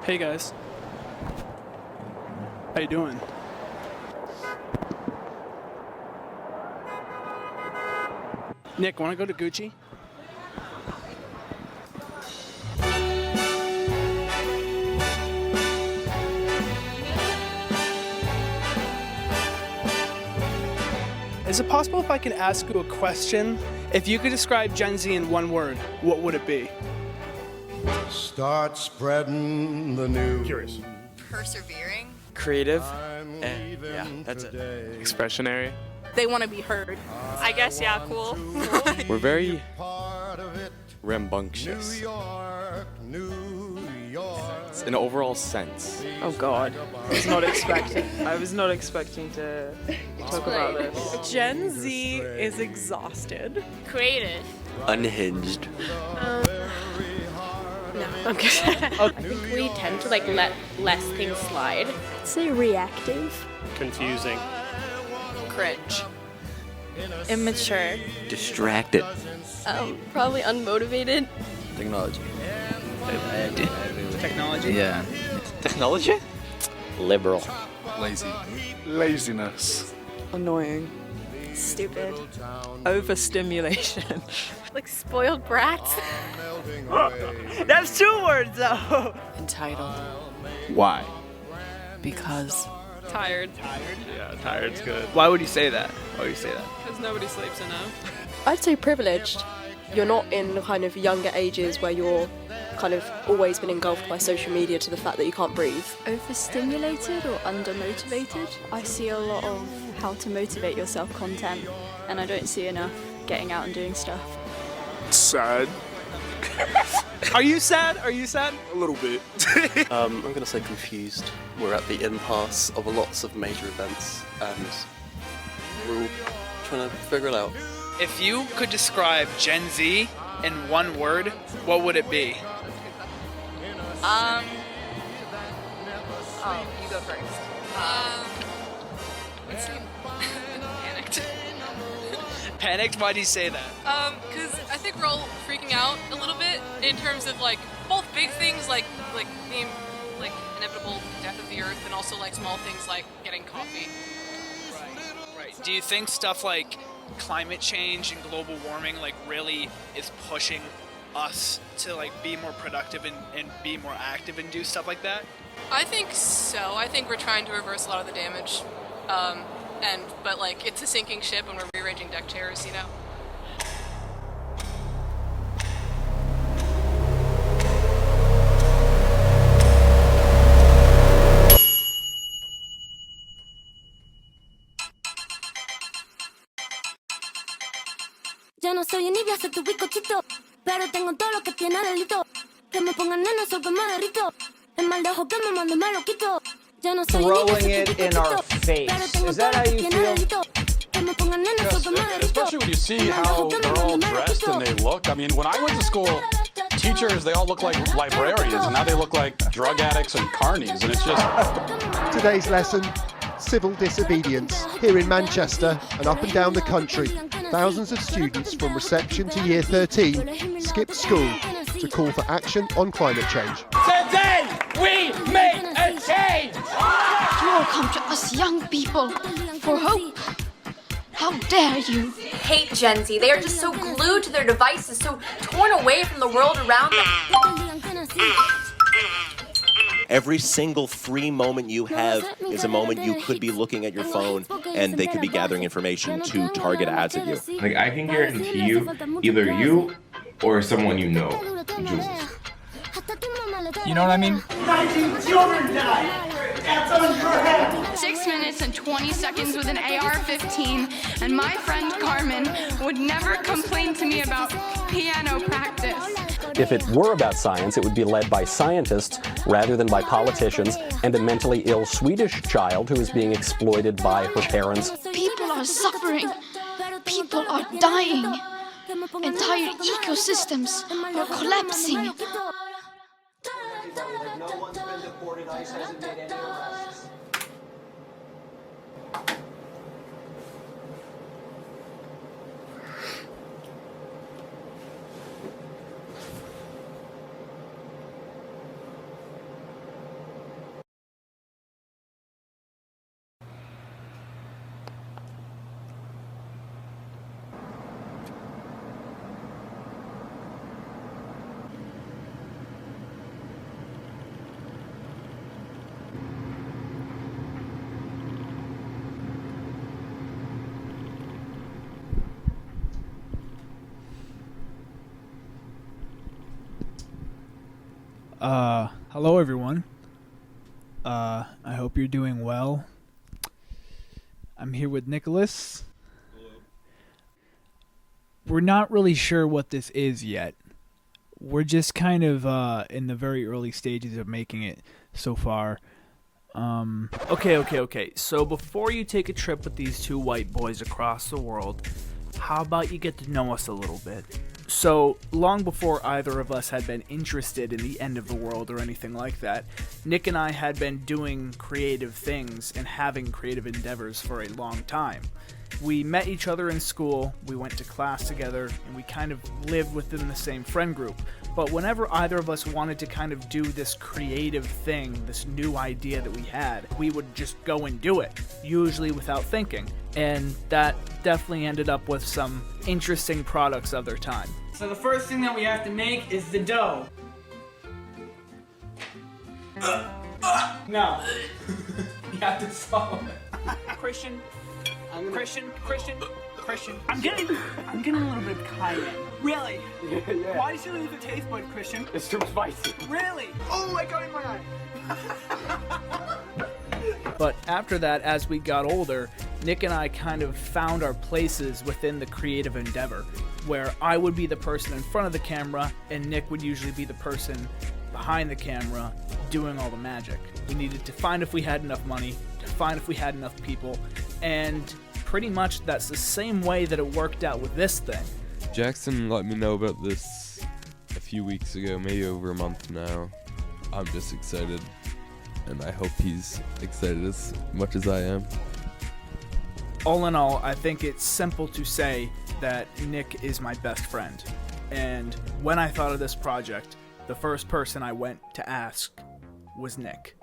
Hey guys. How you doing? Nick, wanna go to Gucci? Is it possible if I could ask you a question? If you could describe Gen Z in one word, what would it be? Start spreading the news. Curious. Persevering. Creative. And yeah, that's it. Expressionary. They want to be heard. I guess, yeah, cool. We're very rambunctious in an overall sense. Oh God, I was not expecting to talk about this. Gen Z is exhausted. Creative. Unhinged. No, I'm kidding. I think we tend to let less things slide. I'd say reactive. Confusing. Cringe. Immature. Distracted. Probably unmotivated. Technology. Technology? Yeah. Technology? Liberal. Lazy. Laziness. Annoying. Stupid. Overstimulation. Like spoiled brats. That's 2 words though. Entitled. Why? Because. Tired. Yeah, tired's good. Why would you say that? Why would you say that? Because nobody sleeps enough. I'd say privileged. You're not in the kind of younger ages where you're kind of always been engulfed by social media to the fact that you can't breathe. Overstimulated or undermotivated? I see a lot of how to motivate yourself content, and I don't see enough getting out and doing stuff. Sad. Are you sad? Are you sad? A little bit. I'm going to say confused. We're at the impasse of lots of major events and we're all trying to figure it out. If you could describe Gen Z in one word, what would it be? You go first. Let's see. Panicked. Panicked? Why do you say that? Because I think we're all freaking out a little bit in terms of both big things like the inevitable death of the earth, and also small things like getting coffee. Right. Do you think stuff like climate change and global warming really is pushing us to be more productive and be more active and do stuff like that? I think so. I think we're trying to reverse a lot of the damage, but it's a sinking ship and we're rearranging deck chairs, you know. Ya no soy envidia, soy tu bizcochito, pero tengo todo lo que tiene delito. Que me pongan nena, soy que me derrito. El mal de ojo que me mando me lo quito. Ya no soy envidia, Throwing it in our face. Is that how you feel? Yes, especially when you see how they're all dressed and they look. I mean, when I went to school, teachers, they all look like librarians, and now they look like drug addicts and carnies, and it's just... Today's lesson, civil disobedience. Here in Manchester and up and down the country, thousands of students from reception to year 13 skipped school to call for action on climate change. Today, we make a change! You all come to us young people for hope. How dare you? Hate Gen Z. They are just so glued to their devices, so torn away from the world around them. Every single free moment you have is a moment you could be looking at your phone and they could be gathering information to target ads at you. I can guarantee you, either you or someone you know, Jules. You know what I mean? 19 children died. That's on your head. 6 minutes and 20 seconds with an AR-15, and my friend Carmen would never complain to me about piano practice. If it were about science, it would be led by scientists rather than by politicians and a mentally ill Swedish child who is being exploited by her parents. People are suffering. People are dying. Entire ecosystems are collapsing. No one's been deported. ICE hasn't made any arrests. Hello everyone. I hope you're doing well. I'm here with Nicholas. Hello. We're not really sure what this is yet. We're just kind of in the very early stages of making it so far. Okay. So before you take a trip with these two white boys across the world, how about you get to know us a little bit? So, long before either of us had been interested in the end of the world or anything like that, Nick and I had been doing creative things and having creative endeavors for a long time. We met each other in school, we went to class together, and we kind of lived within the same friend group. But whenever either of us wanted to kind of do this creative thing, this new idea that we had, we would just go and do it, usually without thinking. And that definitely ended up with some interesting products of their time. So the first thing that we have to make is the dough. No. You have to swallow it. Christian. I'm getting a little bit of cayenne. Really? Yeah. Why did you leave the taste bud, Christian? It's too spicy. Really? Oh, I got it in my eye. But after that, as we got older, Nick and I kind of found our places within the creative endeavor, where I would be the person in front of the camera, and Nick would usually be the person behind the camera doing all the magic. We needed to find if we had enough money, to find if we had enough people, and pretty much that's the same way that it worked out with this thing. Jackson let me know about this a few weeks ago, maybe over a month now. I'm just excited, and I hope he's excited as much as I am. All in all, I think it's simple to say that Nick is my best friend. And when I thought of this project, the first person I went to ask was Nick.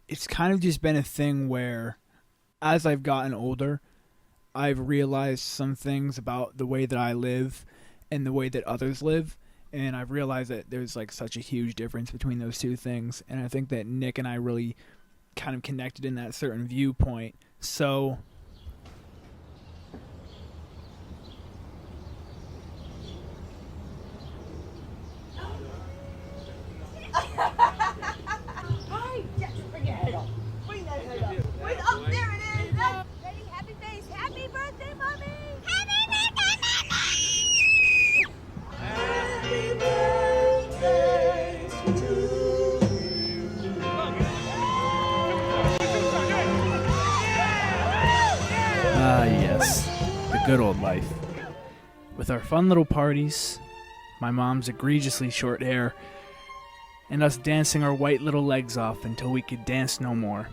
It's kind of just been a thing where, as I've gotten older, I've realized some things about the way that I live and the way that others live. And I've realized that there's like such a huge difference between those two things. And I think that Nick and I really kind of connected in that certain viewpoint. So Hi, Jackson, bring your head up. Bring that head up. Wait, up there it is. Up. Ready, happy face. Happy birthday, mommy. Happy birthday, mommy. Happy birthday to you. Ah, yes, the good old life. With our fun little parties, my mom's egregiously short hair, and us dancing our white little legs off until we could dance no more.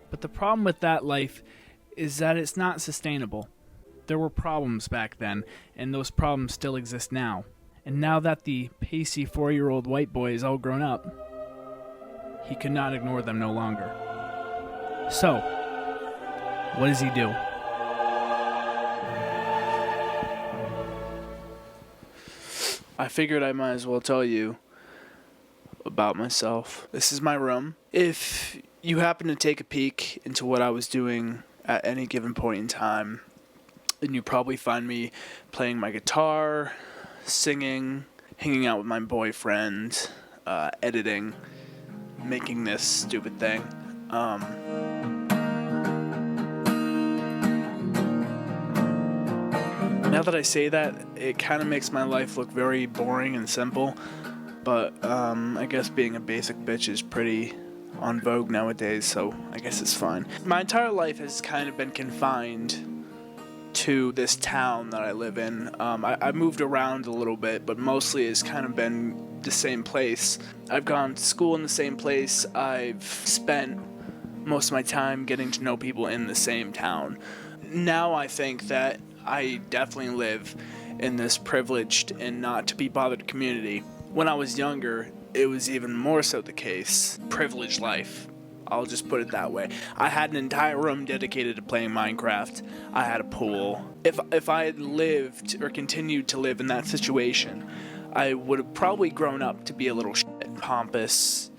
But the problem with that life is that it's not sustainable. There were problems back then, and those problems still exist now. And now that the pacey 4-year-old white boy is all grown up, he could not ignore them no longer. So, what does he do? I figured I might as well tell you about myself. This is my room. If you happen to take a peek into what I was doing at any given point in time, then you probably find me playing my guitar, singing, hanging out with my boyfriend, editing, making this stupid thing. Now that I say that, it kind of makes my life look very boring and simple, but I guess being a basic bitch is pretty on vogue nowadays, so I guess it's fine. My entire life has kind of been confined to this town that I live in. I moved around a little bit, but mostly it's kind of been the same place. I've gone to school in the same place. I've spent most of my time getting to know people in the same town. Now I think that I definitely live in this privileged and not to be bothered community. When I was younger, it was even more so the case. Privileged life. I'll just put it that way. I had an entire room dedicated to playing Minecraft. I had a pool. If I had lived or continued to live in that situation, I would have probably grown up to be a little pompous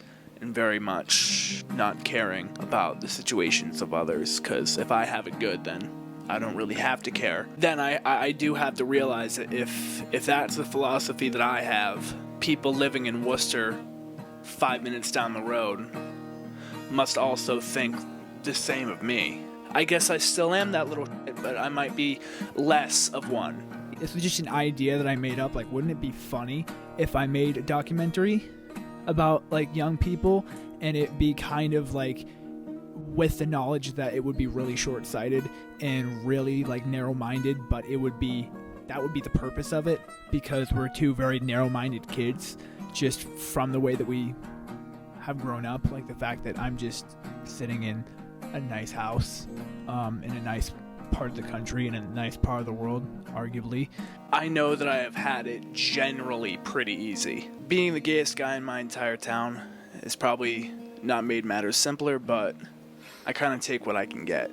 and very much not caring about the situations of others, because if I have it good, then I don't really have to care. Then I do have to realize that if that's the philosophy that I have, people living in Worcester 5 minutes down the road must also think the same of me. I guess I still am that little shit, but I might be less of one. This was just an idea that I made up. Like, wouldn't it be funny if I made a documentary about like young people, and it be kind of like with the knowledge that it would be really short-sighted and really like narrow-minded, but that would be the purpose of it, because we're two very narrow-minded kids just from the way that we have grown up. Like the fact that I'm just sitting in a nice house in a nice part of the country, in a nice part of the world, arguably. I know that I have had it generally pretty easy. Being the gayest guy in my entire town has probably not made matters simpler, but I kind of take what I can get.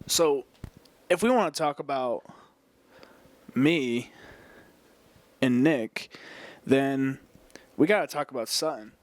So, if we want to talk about me and Nick, then we got to talk about Sutton.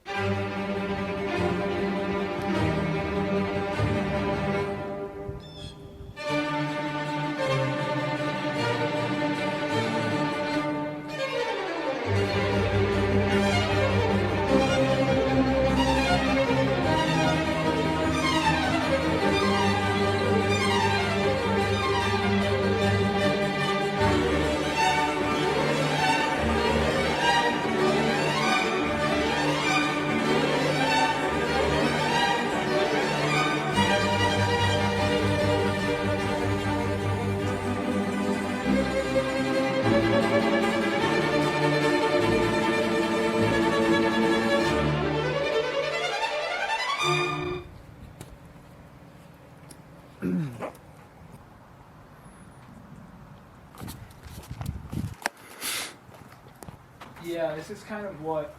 Yeah, this is kind of what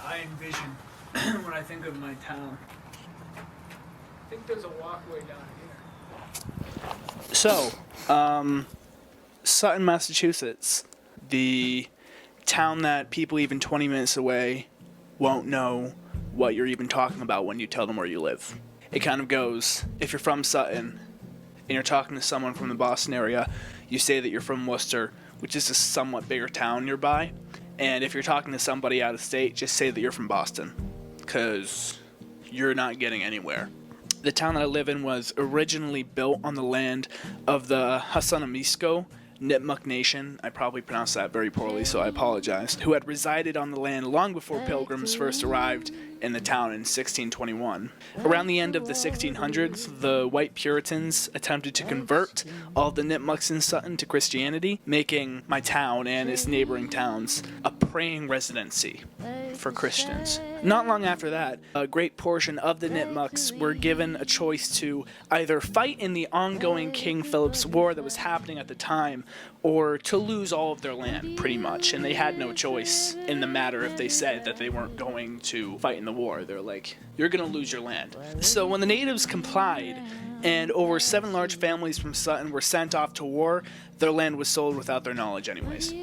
I envision when I think of my town. I think there's a walkway down here. So, Sutton, Massachusetts, the town that people even 20 minutes away won't know what you're even talking about when you tell them where you live. It kind of goes, if you're from Sutton and you're talking to someone from the Boston area, you say that you're from Worcester, which is a somewhat bigger town nearby. And if you're talking to somebody out of state, just say that you're from Boston, because you're not getting anywhere. The town that I live in was originally built on the land of the Hassanimisco Nipmuc Nation. I probably pronounced that very poorly, so I apologize. Who had resided on the land long before pilgrims first arrived in the town in 1621. Around the end of the 1600s, the white Puritans attempted to convert all the Nipmucs in Sutton to Christianity, making my town and its neighboring towns a praying residency for Christians. Not long after that, a great portion of the Nipmucs were given a choice to either fight in the ongoing King Philip's War that was happening at the time, or to lose all of their land, pretty much. And they had no choice in the matter if they said that they weren't going to fight in the war. They're like, you're going to lose your land. So when the natives complied, and over 7 large families from Sutton were sent off to war, their land was sold without their knowledge anyways.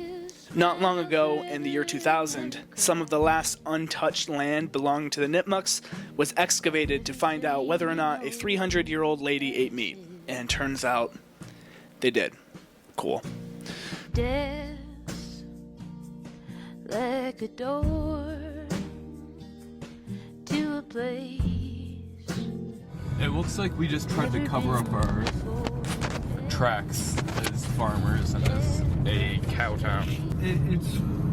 Not long ago, in the year 2000, some of the last untouched land belonging to the Nipmucs was excavated to find out whether or not a 300-year-old lady ate meat. And turns out they did. Cool. Steps like a door to a place. It looks like we just tried to cover up our tracks as farmers and as a cow town.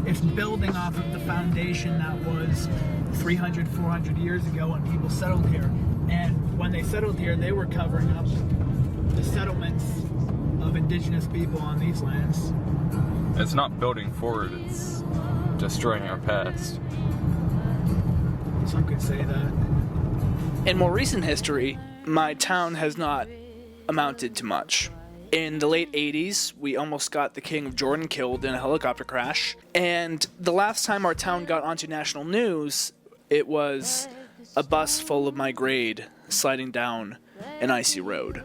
It's building off of the foundation that was 300, 400 years ago when people settled here. And when they settled here, they were covering up the settlements of indigenous people on these lands. It's not building forward, it's destroying our past. Some could say that. In more recent history, my town has not amounted to much. In the late 80s, we almost got the King of Jordan killed in a helicopter crash. And the last time our town got onto national news, it was a bus full of my grade sliding down an icy road.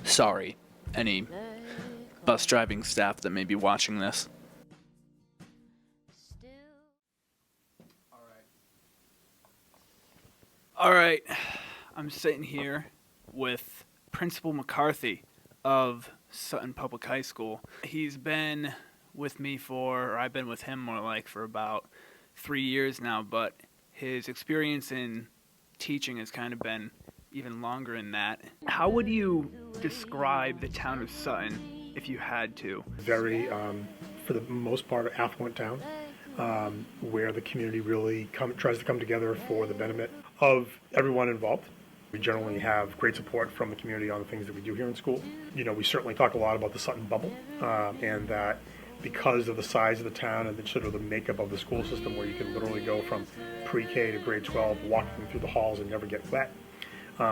Sorry, any bus driving staff that may be watching this. Alright, I'm sitting here with Principal McCarthy of Sutton Public High School. He's been with me or I've been with him more like for about 3 years now, but his experience in teaching has kind of been even longer than that. How would you describe the town of Sutton if you had to? Very, for the most part, affluent town, where the community really tries to come together for the benefit of everyone involved. We generally have great support from the community on the things that we do here in school. You know, we certainly talk a lot about the Sutton bubble, and that because of the size of the town and sort of the makeup of the school system, where you can literally go from pre-K to grade 12 walking through the halls and never get wet,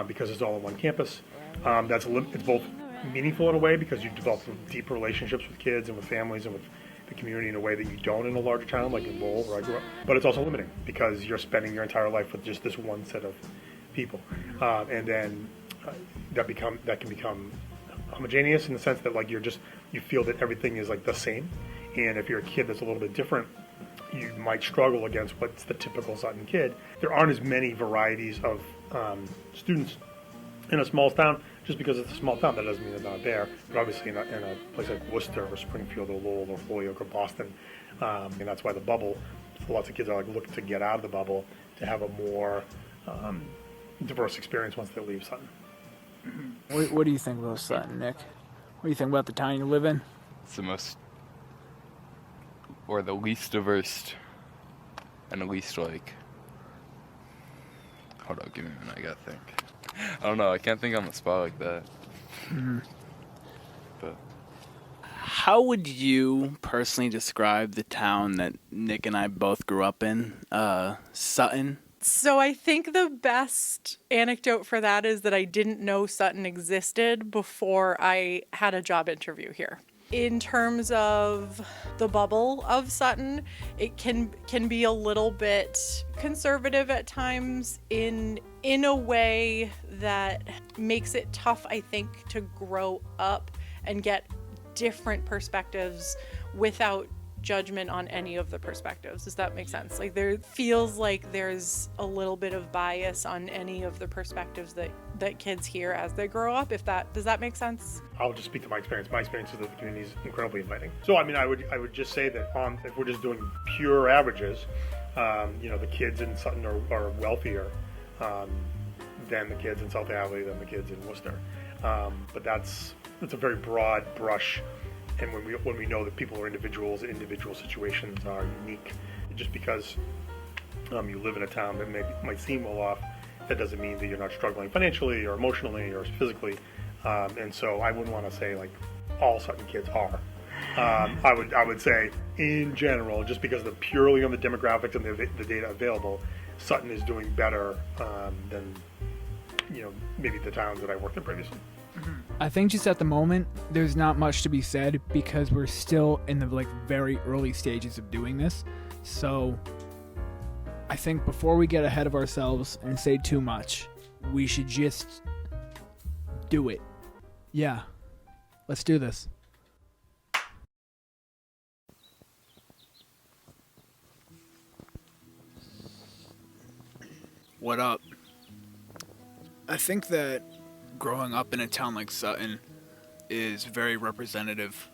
because it's all on one campus. It's both meaningful in a way because you develop deep relationships with kids and with families and with the community in a way that you don't in a larger town like in Lowell, where I grew up. But it's also limiting because you're spending your entire life with just this one set of people, and then that can become homogeneous in the sense that like you feel that everything is like the same, and if you're a kid that's a little bit different, you might struggle against what's the typical Sutton kid. There aren't as many varieties of students in a small town. Just because it's a small town, that doesn't mean they're not there. But obviously in a place like Worcester or Springfield or Lowell or Holyoke or Boston, and that's why the bubble, lots of kids are like looking to get out of the bubble to have a more diverse experience once they leave Sutton. What do you think about Sutton, Nick? What do you think about the town you live in? It's the most, or the least diverse, and the least like, hold on, give me a minute, I gotta think. I don't know, I can't think on the spot like that. But how would you personally describe the town that Nick and I both grew up in, Sutton? So I think the best anecdote for that is that I didn't know Sutton existed before I had a job interview here. In terms of the bubble of Sutton, it can be a little bit conservative at times in a way that makes it tough, I think, to grow up and get different perspectives without judgment on any of the perspectives. Does that make sense? Like there feels like there's a little bit of bias on any of the perspectives that kids hear as they grow up. Does that make sense? I'll just speak to my experience. My experience is that the community is incredibly inviting. So I mean, I would just say that if we're just doing pure averages, the kids in Sutton are wealthier than the kids in South Hadley, than the kids in Worcester. But that's a very broad brush. And when we know that people are individuals, individual situations are unique. Just because you live in a town that might seem well off, that doesn't mean that you're not struggling financially or emotionally or physically. And so I wouldn't want to say like all Sutton kids are. I would say in general, just because purely on the demographics and the data available, Sutton is doing better than maybe the towns that I worked in previously. I think just at the moment, there's not much to be said because we're still in the very early stages of doing this. So I think before we get ahead of ourselves and say too much, we should just do it. Yeah, let's do this. What up? I think that growing up in a town like Sutton is very representative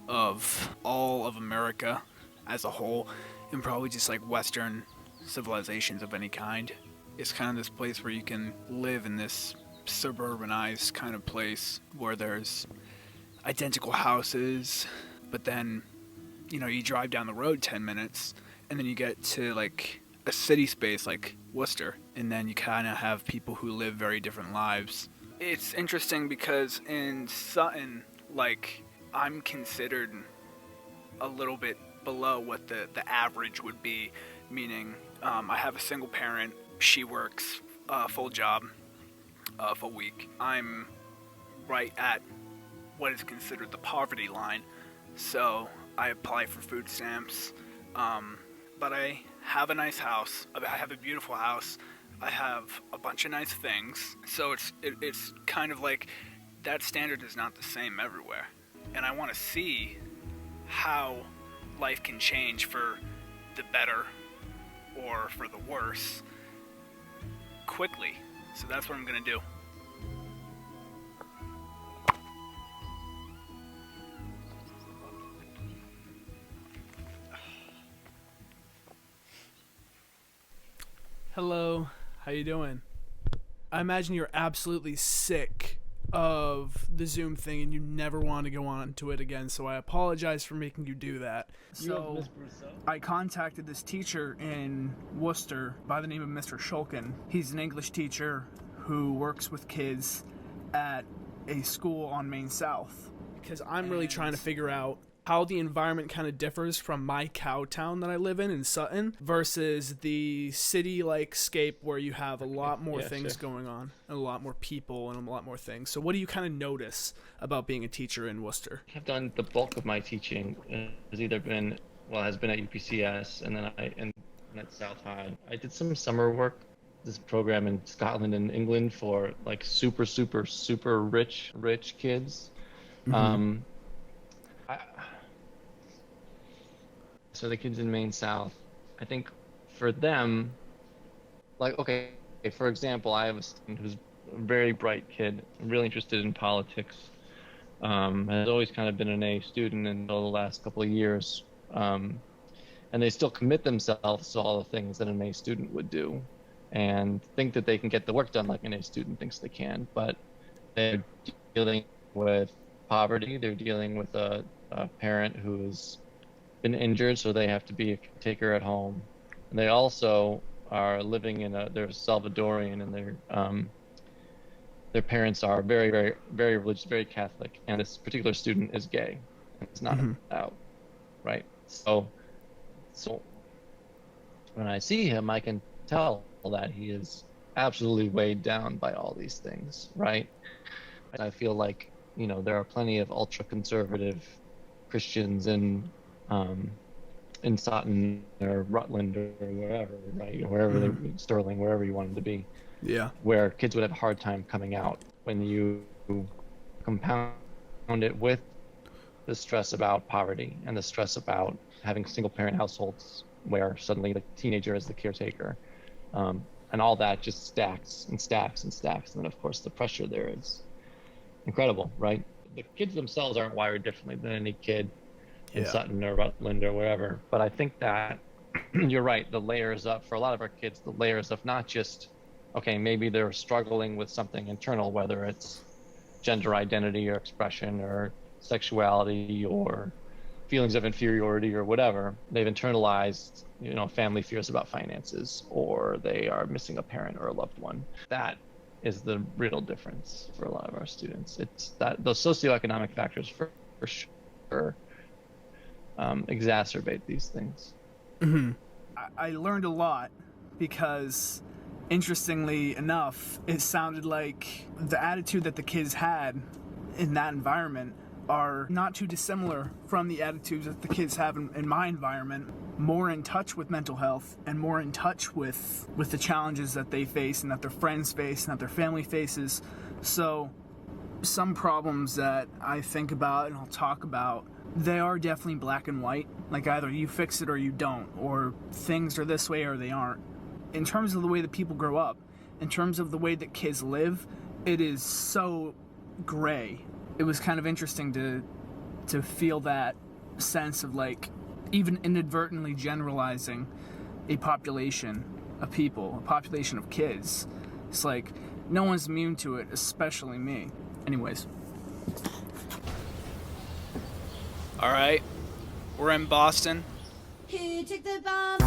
of all of America as a whole, and probably just like Western civilizations of any kind. It's kind of this place where you can live in this suburbanized kind of place where there's identical houses, but then, you drive down the road 10 minutes and then you get to like a city space like Worcester, and then you kind of have people who live very different lives. It's interesting because in Sutton, I'm considered a little bit below what the average would be, meaning I have a single parent. She works a full job, full week. I'm right at what is considered the poverty line, so I apply for food stamps, but I have a nice house. I have a beautiful house. I have a bunch of nice things, so it's kind of like that standard is not the same everywhere, and I want to see how life can change for the better or for the worse quickly. So that's what I'm gonna do. Hello, how you doing? I imagine you're absolutely sick of the Zoom thing and you never want to go on to it again, so I apologize for making you do that. So I contacted this teacher in Worcester by the name of Mr. Shulkin. He's an English teacher who works with kids at a school on Main South. Because I'm really trying to figure out how the environment kind of differs from my cow town that I live in Sutton versus the city-like scape where you have a lot more things going on and a lot more people and a lot more things. So what do you kind of notice about being a teacher in Worcester? I've done the bulk of my teaching has been at UPCS and then at South High. I did some summer work, this program in Scotland and England for like super rich kids. Mm-hmm. So the kids in Main South, I think for them, like, okay, for example, I have a student who's a very bright kid, really interested in politics, has always kind of been an A student until the last couple of years, and they still commit themselves to all the things that an A student would do and think that they can get the work done like an A student thinks they can, but they're dealing with poverty, they're dealing with a parent who's been injured, so they have to be a caretaker at home. And they also are living they're Salvadorian, and their parents are very religious, very Catholic, and this particular student is gay. It's not out, right? So when I see him, I can tell that he is absolutely weighed down by all these things, right? I feel like, there are plenty of ultra-conservative Christians in Sutton or Rutland or wherever, right? Or wherever Sterling, wherever you want them to be. Yeah. Where kids would have a hard time coming out. When you compound it with the stress about poverty and the stress about having single-parent households where suddenly the teenager is the caretaker, and all that just stacks and stacks and stacks. And then, of course, the pressure there is incredible, right? The kids themselves aren't wired differently than any kid in Sutton or Rutland or wherever. But I think that you're right, the layers up for a lot of our kids, the layers of not just, okay, maybe they're struggling with something internal, whether it's gender identity or expression or sexuality or feelings of inferiority or whatever. They've internalized, family fears about finances, or they are missing a parent or a loved one. That is the real difference for a lot of our students. It's that those socioeconomic factors for sure exacerbate these things. Mm-hmm. I learned a lot because, interestingly enough, it sounded like the attitude that the kids had in that environment are not too dissimilar from the attitudes that the kids have in my environment, more in touch with mental health and more in touch with the challenges that they face and that their friends face and that their family faces. So some problems that I think about and I'll talk about, they are definitely black and white. Like either you fix it or you don't, or things are this way or they aren't. In terms of the way that people grow up, in terms of the way that kids live, it is so gray. It was kind of interesting to feel that sense of like even inadvertently generalizing a population of people, a population of kids. It's like no one's immune to it, especially me. Anyways. All right, we're in Boston. He took the bomb.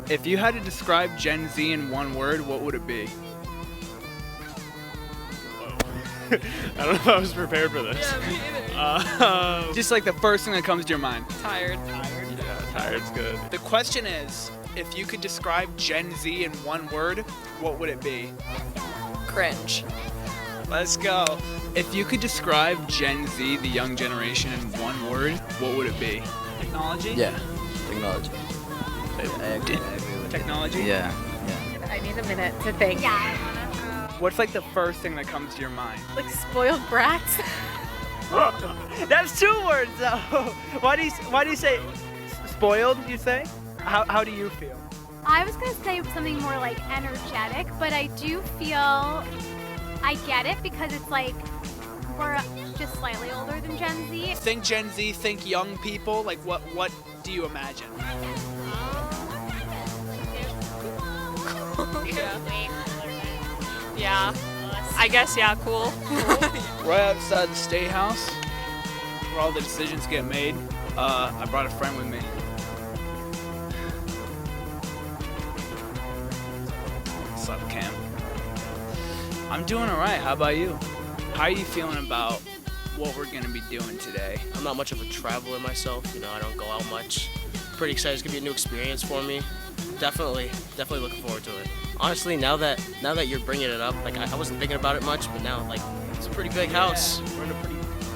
If you had to describe Gen Z in one word, what would it be? I don't know if I was prepared for this. Yeah, me either. Just like the first thing that comes to your mind. Tired. Yeah, tired's good. The question is, if you could describe Gen Z in one word, what would it be? Cringe. Let's go. If you could describe Gen Z, the young generation, in one word, what would it be? Technology? Yeah, technology. Technology? Yeah. I need a minute to think. What's like the first thing that comes to your mind? Like spoiled brats. That's 2 words though. Why do you say spoiled? You say? How do you feel? I was gonna say something more like energetic, but I do feel I get it because it's like we're just slightly older than Gen Z. Think Gen Z, think young people. Like what do you imagine? Yeah. I guess, yeah, cool. Right outside the State House, where all the decisions get made, I brought a friend with me. What's up, Cam? I'm doing alright, how about you? How are you feeling about what we're gonna be doing today? I'm not much of a traveler myself, I don't go out much. Pretty excited, it's gonna be a new experience for me. Definitely looking forward to it. Honestly, now that you're bringing it up, like I wasn't thinking about it much, but now like it's a pretty big house. We're in a pretty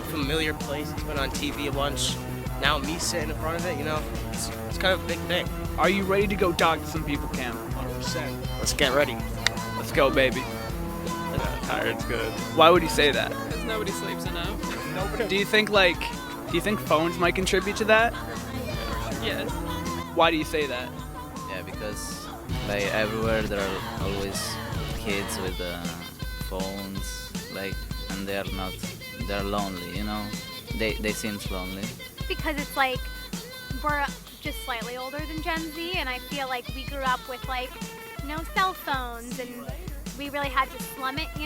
familiar place. It's been on TV a bunch. Now me sitting in front of it, it's kind of a big thing. Are you ready to go talk to some people, Cam? 100%. Let's get ready. Let's go, baby. Tired's good. Why would you say that? Because nobody sleeps enough. Do you think phones might contribute to that? Yes. Why do you say that? Yeah, because like everywhere there are always kids with phones, and they're lonely, They seem lonely. Because it's like we're just slightly older than Gen Z, and I feel like we grew up with no cell phones, and we really had to slum it, We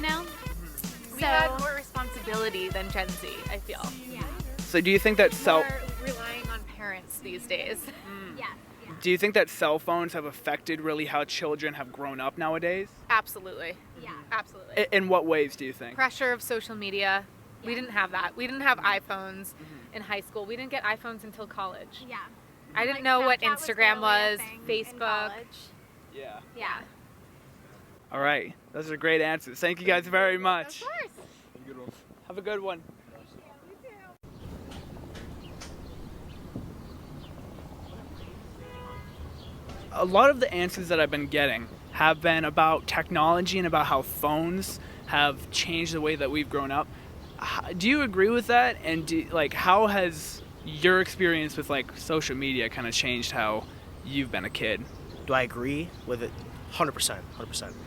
had more responsibility than Gen Z, I feel. Yeah. So do you think that We're relying on parents these days. Yeah. Do you think that cell phones have affected really how children have grown up nowadays? Absolutely. Yeah. Absolutely. In what ways do you think? Pressure of social media. We didn't have that. We didn't have iPhones in high school. We didn't get iPhones until college. Yeah. I didn't know what Snapchat Instagram was was, really a thing in Facebook. college. Yeah. Yeah. All right. Those are great answers. Thank you guys very much. Of course. Have a good one. A lot of the answers that I've been getting have been about technology and about how phones have changed the way that we've grown up. Do you agree with that? And how has your experience with social media kind of changed how you've been a kid? Do I agree with it? 100%.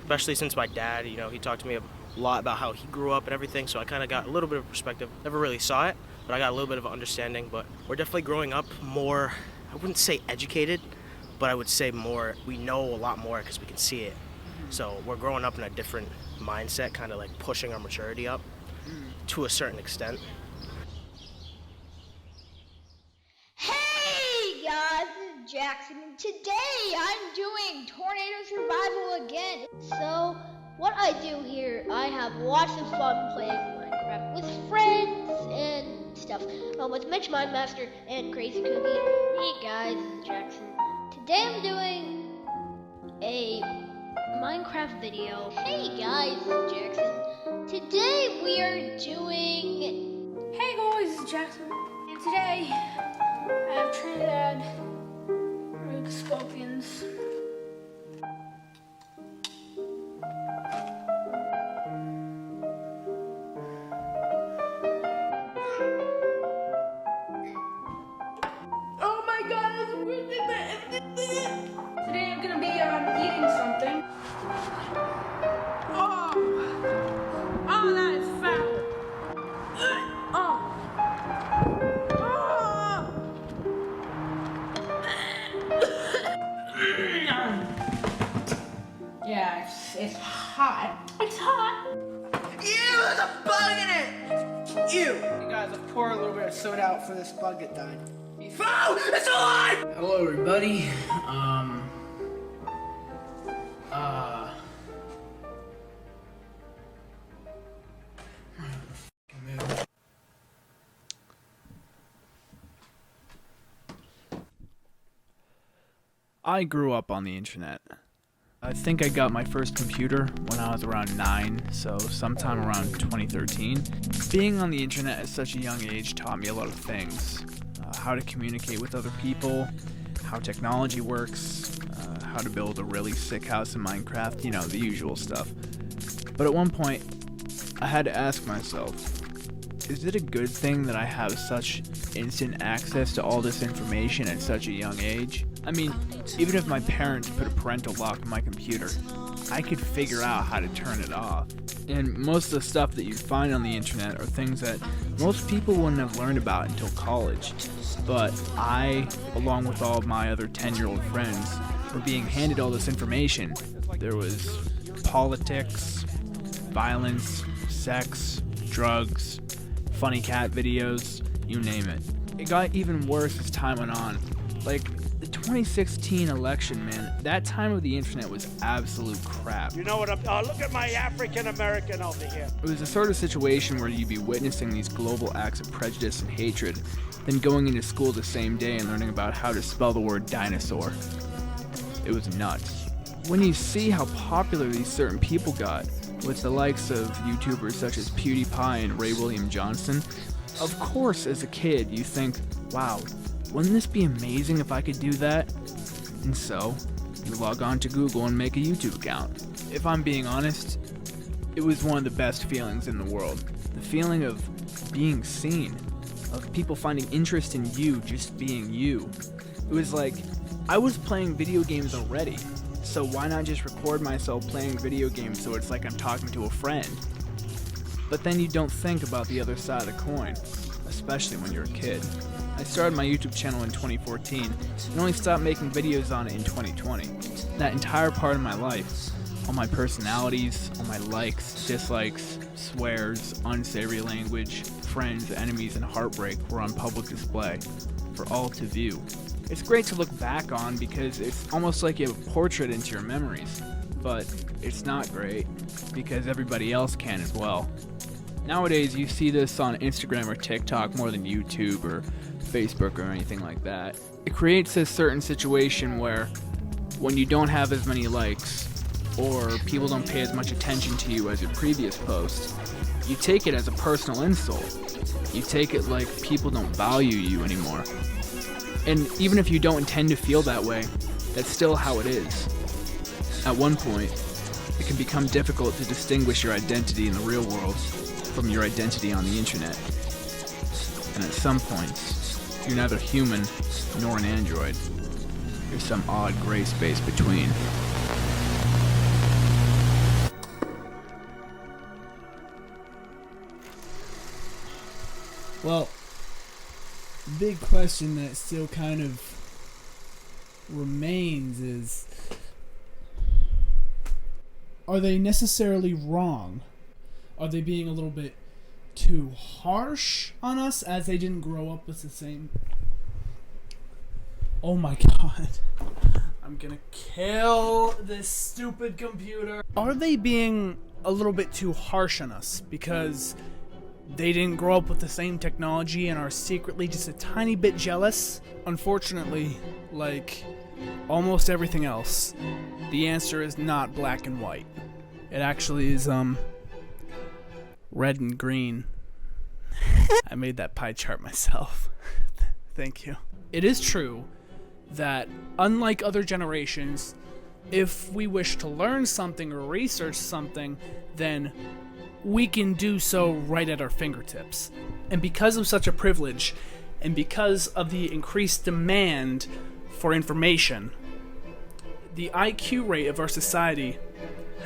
Especially since my dad, he talked to me a lot about how he grew up and everything, so I kind of got a little bit of perspective. Never really saw it, but I got a little bit of understanding. But we're definitely growing up more, I wouldn't say educated, but I would say we know a lot more because we can see it. So we're growing up in a different mindset, kind of pushing our maturity up to a certain extent. Hey guys, this is Jackson, and today I'm doing Tornado Survival again. So, what I do here, I have lots of fun playing Minecraft with friends and stuff. With Mitch Mindmaster and Crazy Cookie. Hey guys, this is Jackson. Today I'm doing a Minecraft video. Hey guys, this is Jackson. Today we are doing... Hey guys, this is Jackson. And today I have Trinidad Rig Scorpions. Oh my god, that's the worst thing that ever did this. Today I'm gonna be eating something. Oh, that is foul. Yeah, it's hot. It's hot. Ew, there's a bug in it! Ew! You guys, let's pour a little bit of soda out for this bug that died. Oh, it's alive! Hello, everybody. I grew up on the internet. I think I got my first computer when I was around 9, so sometime around 2013. Being on the internet at such a young age taught me a lot of things. How to communicate with other people, how technology works, how to build a really sick house in Minecraft, you know, the usual stuff. But at one point, I had to ask myself, is it a good thing that I have such instant access to all this information at such a young age? I mean, even if my parents put a parental lock on my computer, I could figure out how to turn it off. And most of the stuff that you find on the internet are things that most people wouldn't have learned about until college. But I, along with all of my other 10-year-old friends, were being handed all this information. There was politics, violence, sex, drugs, funny cat videos, you name it. It got even worse as time went on. Like, the 2016 election, man, that time of the internet was absolute crap. You know what look at my African American over here. It was the sort of situation where you'd be witnessing these global acts of prejudice and hatred, then going into school the same day and learning about how to spell the word dinosaur. It was nuts. When you see how popular these certain people got, with the likes of YouTubers such as PewDiePie and Ray William Johnson, of course as a kid you think, wow, wouldn't this be amazing if I could do that? And so, you log on to Google and make a YouTube account. If I'm being honest, it was one of the best feelings in the world. The feeling of being seen, of people finding interest in you just being you. It was like, I was playing video games already, so why not just record myself playing video games so it's like I'm talking to a friend? But then you don't think about the other side of the coin, especially when you're a kid. I started my YouTube channel in 2014 and only stopped making videos on it in 2020. That entire part of my life, all my personalities, all my likes, dislikes, swears, unsavory language, friends, enemies, and heartbreak were on public display for all to view. It's great to look back on because it's almost like you have a portrait into your memories, but it's not great because everybody else can as well. Nowadays, you see this on Instagram or TikTok more than YouTube or Facebook or anything like that. It creates a certain situation where when you don't have as many likes or people don't pay as much attention to you as your previous post, you take it as a personal insult. You take it like people don't value you anymore. And even if you don't intend to feel that way, that's still how it is. At one point, it can become difficult to distinguish your identity in the real world from your identity on the internet. And at some points, you're neither human nor an android. There's some odd gray space between. Well, the big question that still kind of remains is, are they necessarily wrong? Are they being a little bit too harsh on us as they didn't grow up with the same... Oh my god. I'm gonna kill this stupid computer. Are they being a little bit too harsh on us because they didn't grow up with the same technology and are secretly just a tiny bit jealous? Unfortunately, like almost everything else, the answer is not black and white. It actually is, red and green. I made that pie chart myself. Thank you. It is true that, unlike other generations, if we wish to learn something or research something, then we can do so right at our fingertips. And because of such a privilege, and because of the increased demand for information, the IQ rate of our society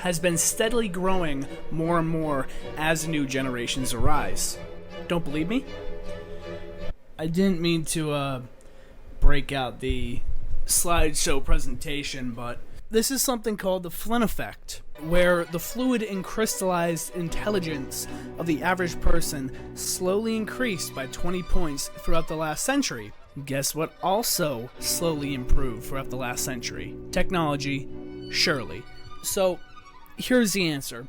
has been steadily growing more and more as new generations arise. Don't believe me? I didn't mean to break out the slideshow presentation, but this is something called the Flynn effect, where the fluid and crystallized intelligence of the average person slowly increased by 20 points throughout the last century. Guess what also slowly improved throughout the last century? Technology, surely. So, here's the answer.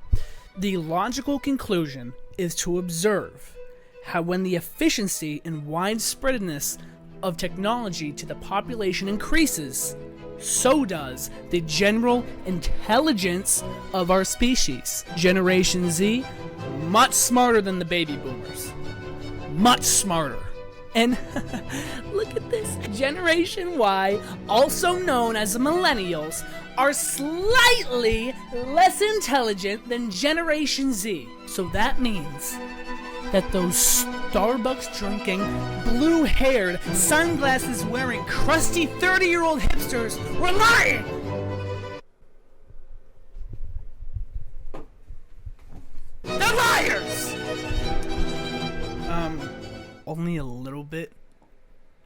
The logical conclusion is to observe how when the efficiency and widespreadness of technology to the population increases, so does the general intelligence of our species. Generation Z, much smarter than the baby boomers. Much smarter. And look at this. Generation Y, also known as the millennials, are slightly less intelligent than Generation Z. So that means that those Starbucks drinking, blue haired, sunglasses wearing, crusty 30-year-old hipsters were lying! They're liars! Only a little bit,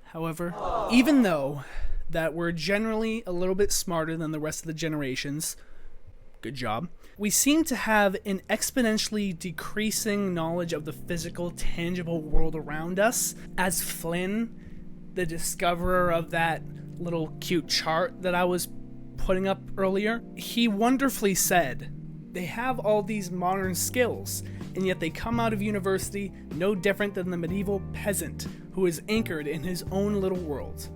however. Even though that we're generally a little bit smarter than the rest of the generations, good job, we seem to have an exponentially decreasing knowledge of the physical, tangible world around us. As Flynn, the discoverer of that little cute chart that I was putting up earlier, he wonderfully said, they have all these modern skills, and yet they come out of university no different than the medieval peasant who is anchored in his own little world.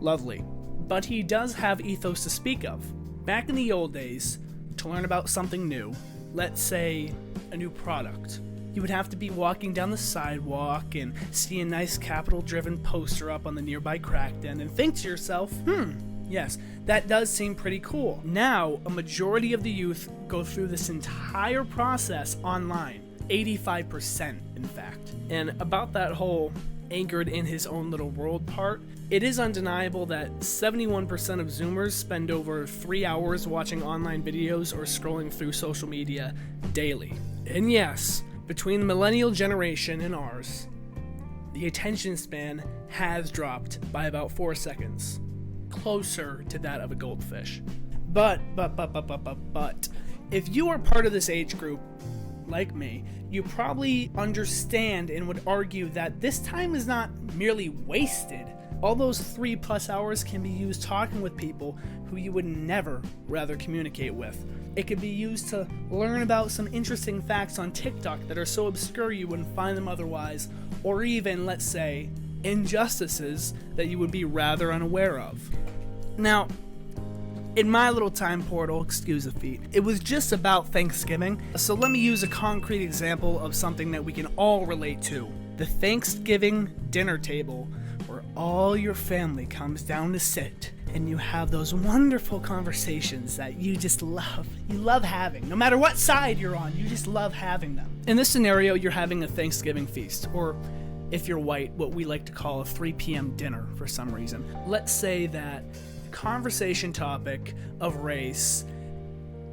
Lovely. But he does have ethos to speak of. Back in the old days, to learn about something new, let's say a new product, you would have to be walking down the sidewalk and see a nice capital-driven poster up on the nearby crack den and think to yourself, yes, that does seem pretty cool. Now, a majority of the youth go through this entire process online. 85%, in fact. And about that whole anchored in his own little world part, it is undeniable that 71% of Zoomers spend over 3 hours watching online videos or scrolling through social media daily. And yes, between the millennial generation and ours, the attention span has dropped by about 4 seconds. Closer to that of a goldfish. But, if you are part of this age group, like me, you probably understand and would argue that this time is not merely wasted. All those 3+ hours can be used talking with people who you would never rather communicate with. It could be used to learn about some interesting facts on TikTok that are so obscure you wouldn't find them otherwise, or even, let's say, injustices that you would be rather unaware of. Now, in my little time portal, excuse the feet, it was just about Thanksgiving, so let me use a concrete example of something that we can all relate to. The Thanksgiving dinner table, where all your family comes down to sit, and you have those wonderful conversations that you just love. You love having. No matter what side you're on, you just love having them. In this scenario, you're having a Thanksgiving feast, or if you're white, what we like to call a 3 p.m. dinner for some reason. Let's say that the conversation topic of race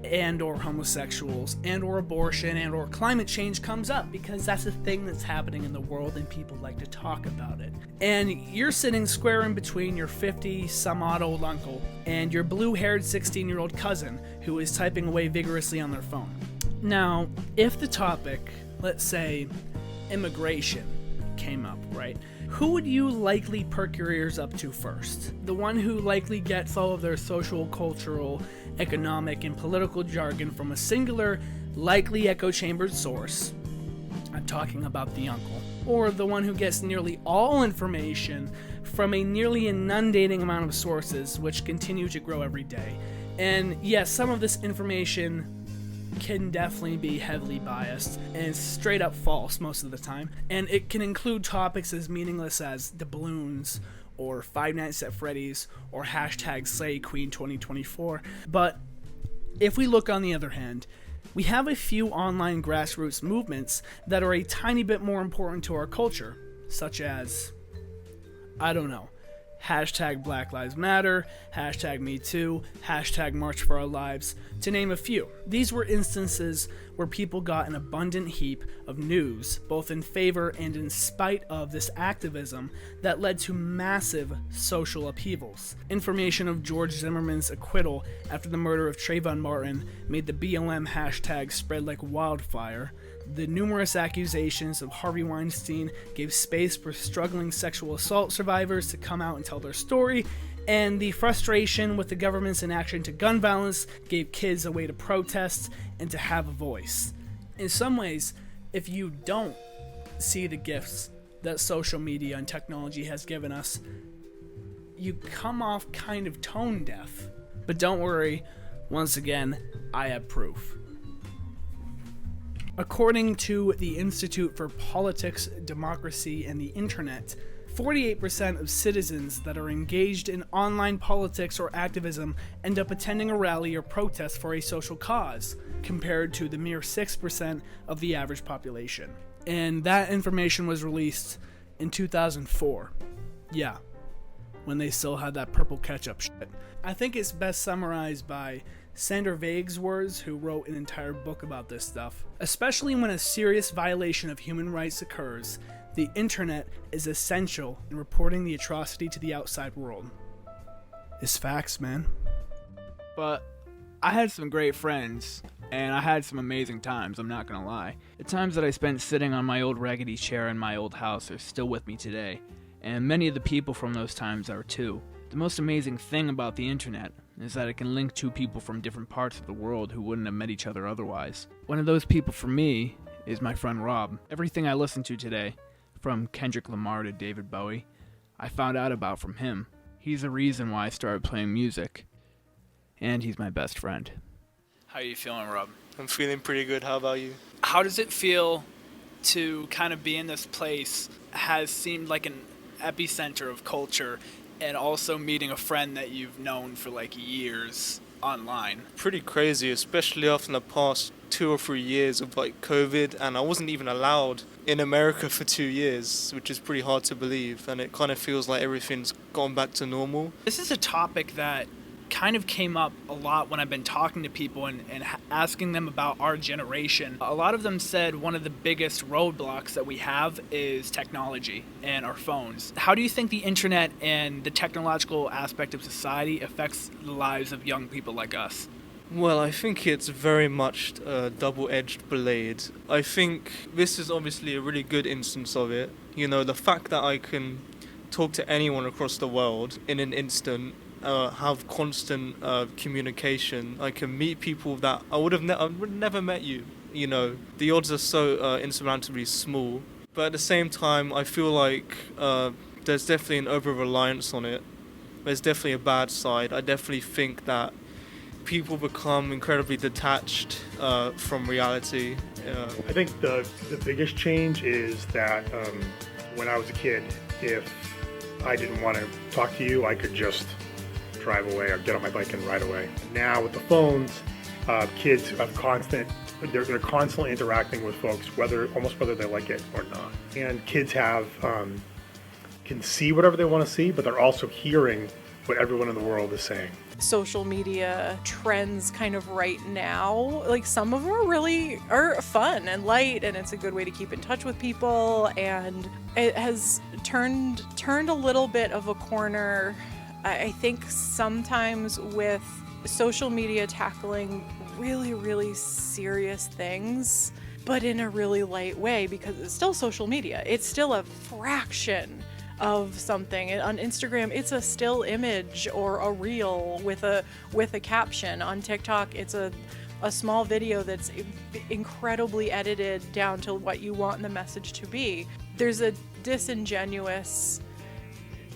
and or homosexuals and or abortion and or climate change comes up because that's a thing that's happening in the world and people like to talk about it. And you're sitting square in between your 50-some-odd old uncle and your blue-haired 16-year-old cousin who is typing away vigorously on their phone. Now, if the topic, let's say immigration, came up, right? Who would you likely perk your ears up to first? The one who likely gets all of their social, cultural, economic, and political jargon from a singular, likely echo-chambered source? I'm talking about the uncle. Or the one who gets nearly all information from a nearly inundating amount of sources, which continue to grow every day. And yes, some of this information can definitely be heavily biased and straight up false most of the time, and it can include topics as meaningless as doubloons or Five Nights at Freddy's or hashtag Slay Queen 2024. But if we look on the other hand, we have a few online grassroots movements that are a tiny bit more important to our culture, such as, I don't know, hashtag Black Lives Matter, hashtag Me Too, hashtag March for Our Lives, to name a few. These were instances where people got an abundant heap of news, both in favor and in spite of this activism that led to massive social upheavals. Information of George Zimmerman's acquittal after the murder of Trayvon Martin made the BLM hashtag spread like wildfire. The numerous accusations of Harvey Weinstein gave space for struggling sexual assault survivors to come out and tell their story, and the frustration with the government's inaction to gun violence gave kids a way to protest and to have a voice. In some ways, if you don't see the gifts that social media and technology has given us, you come off kind of tone deaf. But don't worry, once again, I have proof. According to the Institute for Politics, Democracy, and the Internet, 48% of citizens that are engaged in online politics or activism end up attending a rally or protest for a social cause, compared to the mere 6% of the average population. And that information was released in 2004. Yeah, when they still had that purple ketchup shit. I think it's best summarized by Sander Wege's words, who wrote an entire book about this stuff. Especially when a serious violation of human rights occurs, the internet is essential in reporting the atrocity to the outside world. It's facts, man. But I had some great friends, and I had some amazing times, I'm not gonna lie. The times that I spent sitting on my old raggedy chair in my old house are still with me today, and many of the people from those times are too. The most amazing thing about the internet is that it can link two people from different parts of the world who wouldn't have met each other otherwise. One of those people for me is my friend Rob. Everything I listen to today, from Kendrick Lamar to David Bowie, I found out about from him. He's the reason why I started playing music, and he's my best friend. How are you feeling, Rob? I'm feeling pretty good. How about you? How does it feel to kind of be in this place? Has seemed like an epicenter of culture, and also meeting a friend that you've known for like years online. Pretty crazy, especially after the past 2 or 3 years of like COVID, and I wasn't even allowed in America for 2 years, which is pretty hard to believe, and it kind of feels like everything's gone back to normal. This is a topic that kind of came up a lot when I've been talking to people and asking them about our generation. A lot of them said one of the biggest roadblocks that we have is technology and our phones. How do you think the internet and the technological aspect of society affects the lives of young people like us? Well, I think it's very much a double-edged blade. I think this is obviously a really good instance of it. You know, the fact that I can talk to anyone across the world in an instant, have constant communication. I can meet people that I would have never met you. You know, the odds are so insurmountably small. But at the same time, I feel like there's definitely an over-reliance on it. There's definitely a bad side. I definitely think that people become incredibly detached from reality. I think the biggest change is that when I was a kid, if I didn't want to talk to you, I could just drive away or get on my bike and ride away. Now with the phones, kids have they're constantly interacting with folks, whether they like it or not. And kids can see whatever they want to see, but they're also hearing what everyone in the world is saying. Social media trends kind of right now, like some of them are fun and light, and it's a good way to keep in touch with people, and it has turned a little bit of a corner. I think sometimes with social media tackling really, really serious things, but in a really light way, because it's still social media. It's still a fraction of something. On Instagram, it's a still image or a reel with a caption. On TikTok, it's a small video that's incredibly edited down to what you want the message to be. There's a disingenuous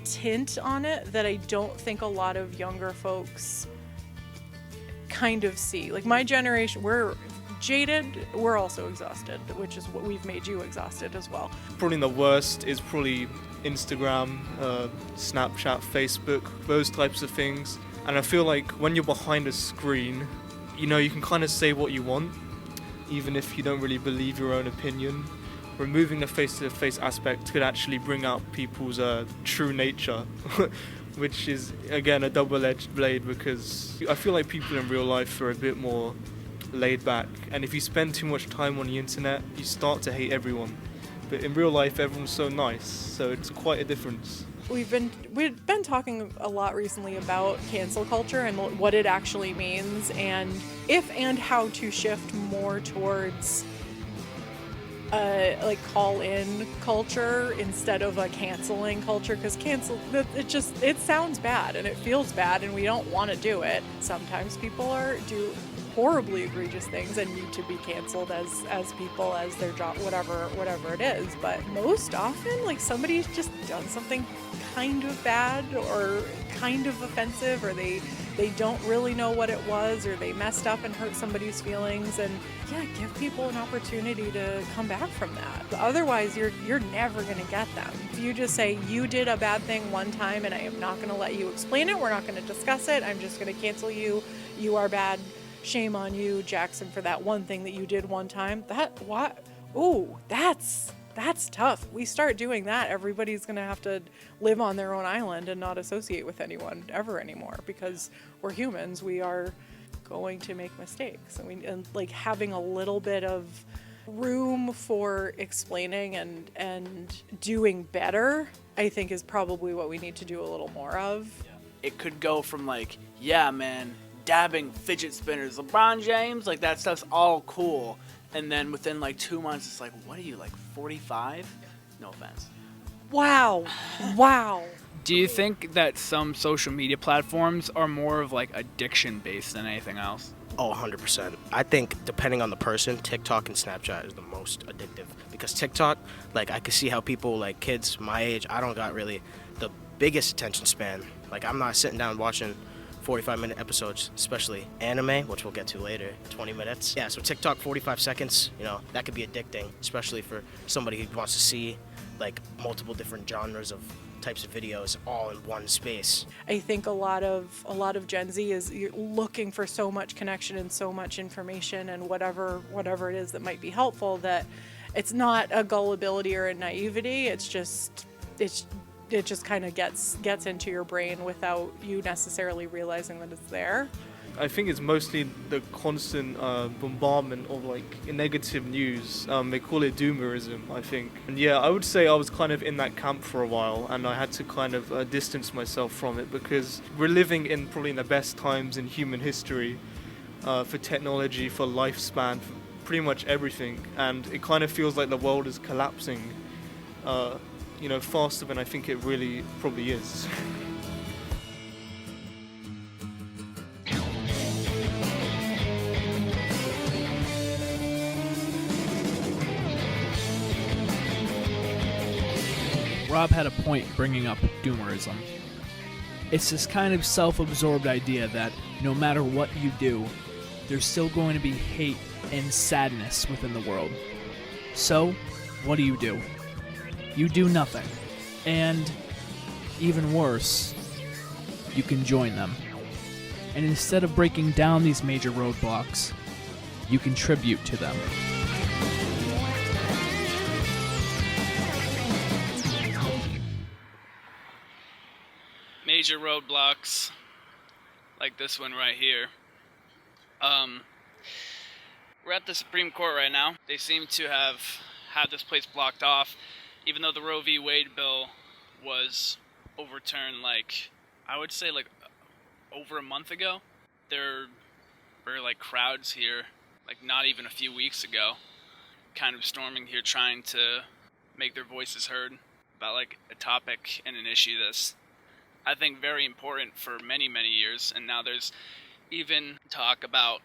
tint on it that I don't think a lot of younger folks kind of see. Like my generation, we're jaded, we're also exhausted, which is what we've made you exhausted as well. Probably the worst is probably Instagram, Snapchat, Facebook, those types of things. And I feel like when you're behind a screen, you know, you can kind of say what you want, even if you don't really believe your own opinion. Removing the face-to-face aspect could actually bring out people's true nature, which is, again, a double-edged blade, because I feel like people in real life are a bit more laid back, and if you spend too much time on the internet, you start to hate everyone. But in real life, everyone's so nice, so it's quite a difference. We've been talking a lot recently about cancel culture and what it actually means, and if and how to shift more towards like call-in culture instead of a canceling culture, because it sounds bad and it feels bad and we don't want to do it. Sometimes people horribly egregious things and need to be canceled as people, as their job, whatever it is. But most often, like, somebody's just done something kind of bad or kind of offensive, or they don't really know what it was, or they messed up and hurt somebody's feelings, and yeah, give people an opportunity to come back from that. Otherwise, you're never going to get them. If you just say, you did a bad thing one time and I am not going to let you explain it, we're not going to discuss it, I'm just going to cancel you, you are bad, shame on you, Jackson, for that one thing that you did one time. That's tough. We start doing that, everybody's going to have to live on their own island and not associate with anyone ever anymore, because we're humans. We are going to make mistakes. And like, having a little bit of room for explaining and doing better, I think, is probably what we need to do a little more of. It could go from like, yeah, man, dabbing fidget spinners, LeBron James, like that stuff's all cool. And then within like 2 months, it's like, what are you, like 45? No offense. Wow. Do you think that some social media platforms are more of like addiction based than anything else? Oh, 100%. I think depending on the person, TikTok and Snapchat is the most addictive. Because TikTok, like, I can see how people, like kids my age, I don't got really the biggest attention span. Like, I'm not sitting down watching 45-minute episodes, especially anime, which we'll get to later, 20 minutes. Yeah, so TikTok, 45 seconds, that could be addicting, especially for somebody who wants to see, like, multiple different genres of types of videos all in one space. I think a lot of Gen Z is looking for so much connection and so much information and whatever it is that might be helpful, that it's not a gullibility or a naivety, it just kind of gets into your brain without you necessarily realizing that it's there. I think it's mostly the constant bombardment of like negative news. They call it doomerism, I think. And yeah, I would say I was kind of in that camp for a while, and I had to kind of distance myself from it, because we're living in probably the best times in human history for technology, for lifespan, for pretty much everything. And it kind of feels like the world is collapsing, faster than I think it really probably is. Rob had a point bringing up doomerism. It's this kind of self-absorbed idea that no matter what you do, there's still going to be hate and sadness within the world. So, what do? You do nothing. And, even worse, you can join them. And instead of breaking down these major roadblocks, you contribute to them. Major roadblocks, like this one right here. We're at the Supreme Court right now. They seem to have had this place blocked off, even though the Roe v. Wade bill was overturned, I would say over a month ago. There were crowds here, not even a few weeks ago, kind of storming here trying to make their voices heard about a topic and an issue that's, I think, very important for many, many years. And now there's even talk about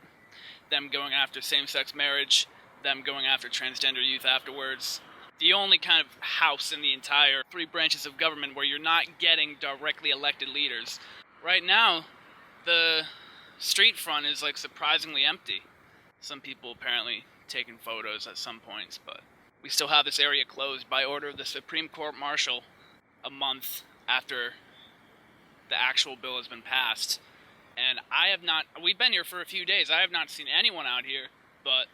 them going after same-sex marriage, them going after transgender youth afterwards. The only kind of house in the entire three branches of government where you're not getting directly elected leaders. Right now, the street front is surprisingly empty. Some people apparently taking photos at some points, but we still have this area closed by order of the Supreme Court Marshal a month after the actual bill has been passed. And we've been here for a few days, I have not seen anyone out here, but...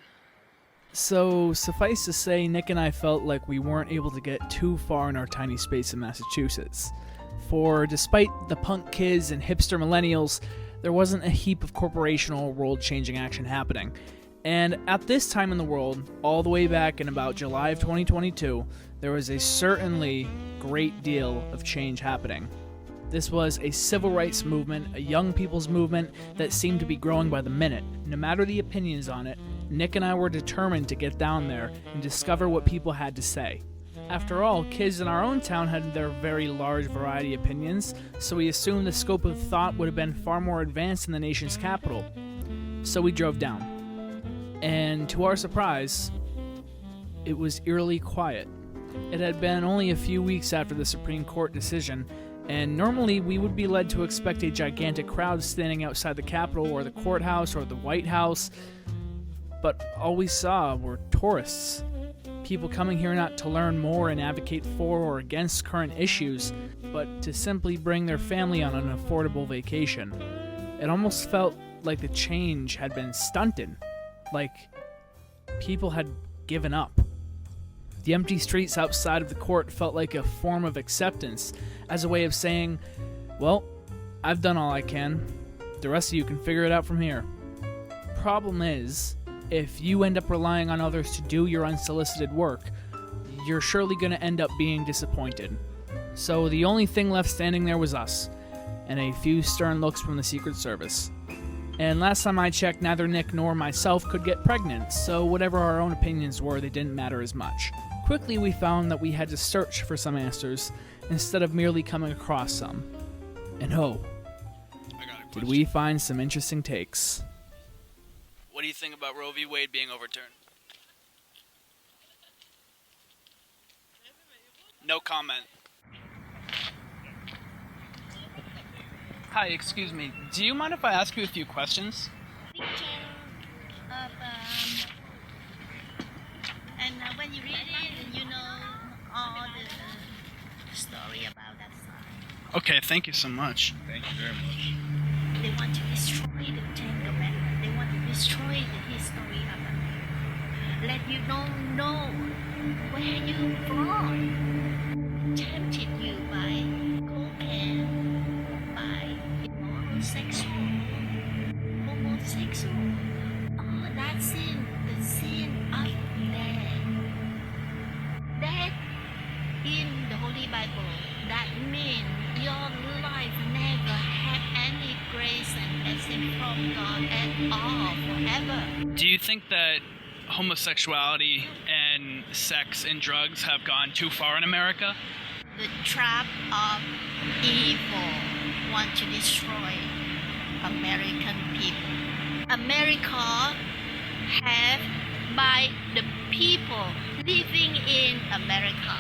So, suffice to say, Nick and I felt like we weren't able to get too far in our tiny space in Massachusetts. For despite the punk kids and hipster millennials, there wasn't a heap of corporational or world-changing action happening. And at this time in the world, all the way back in about July of 2022, there was a certainly great deal of change happening. This was a civil rights movement, a young people's movement that seemed to be growing by the minute. No matter the opinions on it, Nick and I were determined to get down there and discover what people had to say. After all, kids in our own town had their very large variety of opinions, so we assumed the scope of thought would have been far more advanced in the nation's capital. So we drove down. And to our surprise, it was eerily quiet. It had been only a few weeks after the Supreme Court decision, and normally we would be led to expect a gigantic crowd standing outside the Capitol or the courthouse or the White House, but all we saw were tourists. People coming here not to learn more and advocate for or against current issues, but to simply bring their family on an affordable vacation. It almost felt like the change had been stunted, like people had given up. The empty streets outside of the court felt like a form of acceptance, as a way of saying, well, I've done all I can. The rest of you can figure it out from here. Problem is, if you end up relying on others to do your unsolicited work, you're surely going to end up being disappointed. So the only thing left standing there was us, and a few stern looks from the Secret Service. And last time I checked, neither Nick nor myself could get pregnant, so whatever our own opinions were, they didn't matter as much. Quickly we found that we had to search for some answers, instead of merely coming across some. And oh, did we find some interesting takes. What do you think about Roe v. Wade being overturned? No comment. Hi, excuse me. Do you mind if I ask you a few questions? And when you read it, you know all the story about that side. Okay, thank you so much. Thank you very much. They want to destroy the Ten Commandments. They want to destroy the history of America. Let you don't know where you from. Tempted you by cocaine, by immoral sexual, homosexual. Oh, that's sin. The sin of death. Death in the Holy Bible. That means your life never had any grace and blessing from God at all, forever. Do you think that homosexuality and sex and drugs have gone too far in America? The trap of evil want to destroy American people. America have by the people living in America.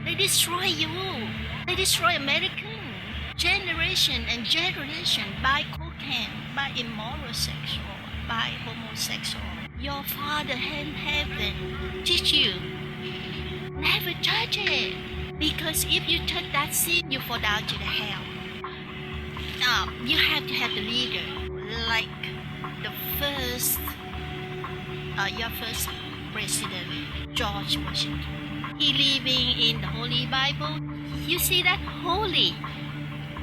They destroy you. They destroy American generation and generation by cocaine, by immoral sexual, by homosexual. Your Father in heaven teach you never touch it, because if you touch that sin, you fall down to the hell. Now you have to have the leader, like the first, your first president, George Washington. He living in the Holy Bible. You see that holy,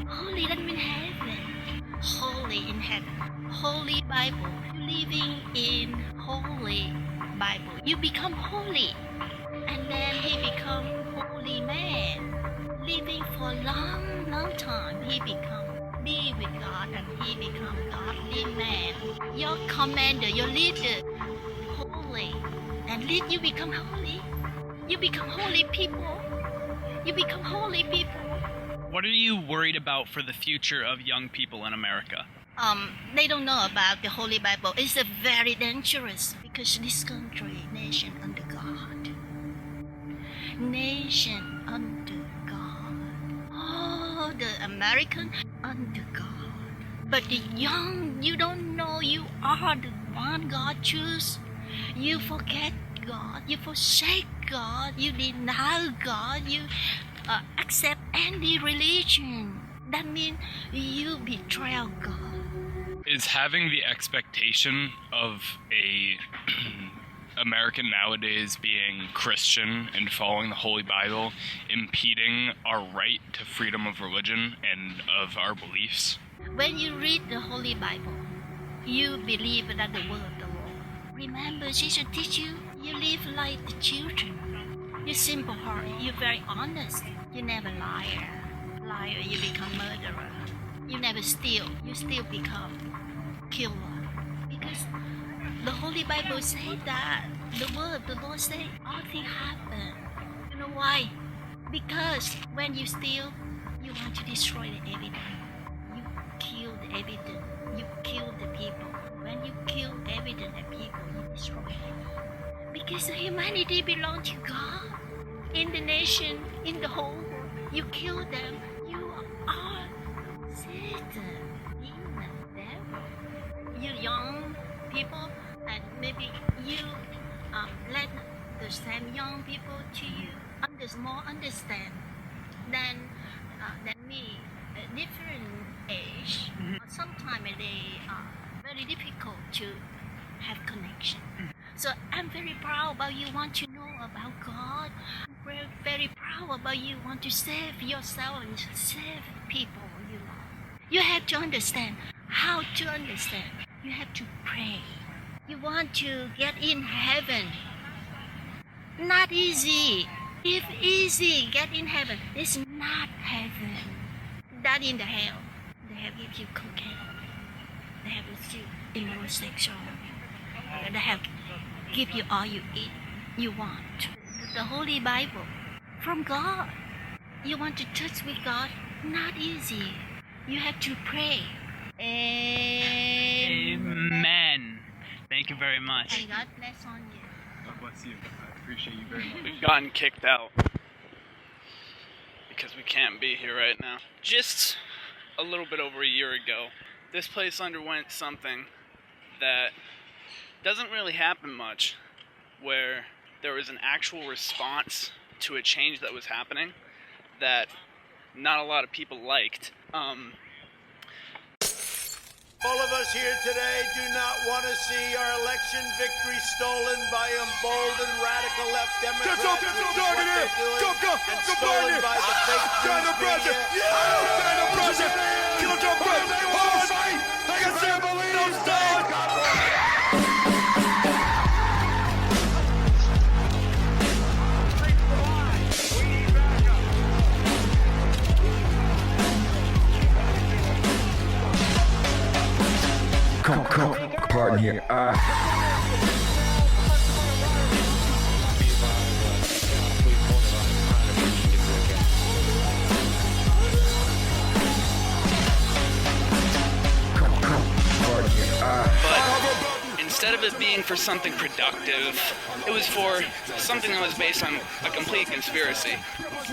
holy that means heaven, holy in heaven, Holy Bible. You living in Holy Bible. You become holy, and then he become holy man, living for long, long time. He become be with God, and he become godly man. Your commander, your leader, holy, and lead you become holy. You become holy people. You become holy people. What are you worried about for the future of young people in America? They don't know about the Holy Bible. It's a very dangerous, because this country, nation under God. Nation under God. Oh, the American under God. But the young, you don't know you are the one God choose. You forget God. You forsake God. You deny God. You accept any religion. That means you betray God. Is having the expectation of a American nowadays being Christian and following the Holy Bible impeding our right to freedom of religion and of our beliefs? When you read the Holy Bible, you believe that the word of the Lord. Remember, Jesus teach you, you live like the children. You're simple hearted, you're very honest. You never liar. Liar, you become murderer. You never steal, you still become killer. Because the Holy Bible say that the word of the Lord say all things happen. You know why? Because when you steal, you want to destroy the evidence. You kill the evidence. You kill the people. when you kill evident people, you destroy it. Because humanity belongs to God. In the nation, in the whole world, you kill them, you are Satan, demon, devil. You young people, and maybe you let the same young people to you more understand than me. Different age, sometimes they are very difficult to have connection. So I'm very proud about you want to know about God. I'm very, very proud about you want to save yourself and save people you love. You have to understand how to understand. You have to pray. You want to get in heaven. Not easy. If easy, get in heaven. It's not heaven. That in the hell. They have give you cocaine. They have give you immoral sexual. They have give you all you eat, you want. The Holy Bible from God. You want to touch with God? Not easy. You have to pray. Amen. Thank you very much. And God bless on you. God bless you. I appreciate you very much. We've gotten kicked out because we can't be here right now. Just a little bit over a year ago, this place underwent something that doesn't really happen much, where there was an actual response to a change that was happening that not a lot of people liked. All of us here today do not want to see our election victory stolen by emboldened radical left Democrats. And stolen by the fake news Come, pardon here. But instead of it being for something productive, it was for something that was based on a complete conspiracy.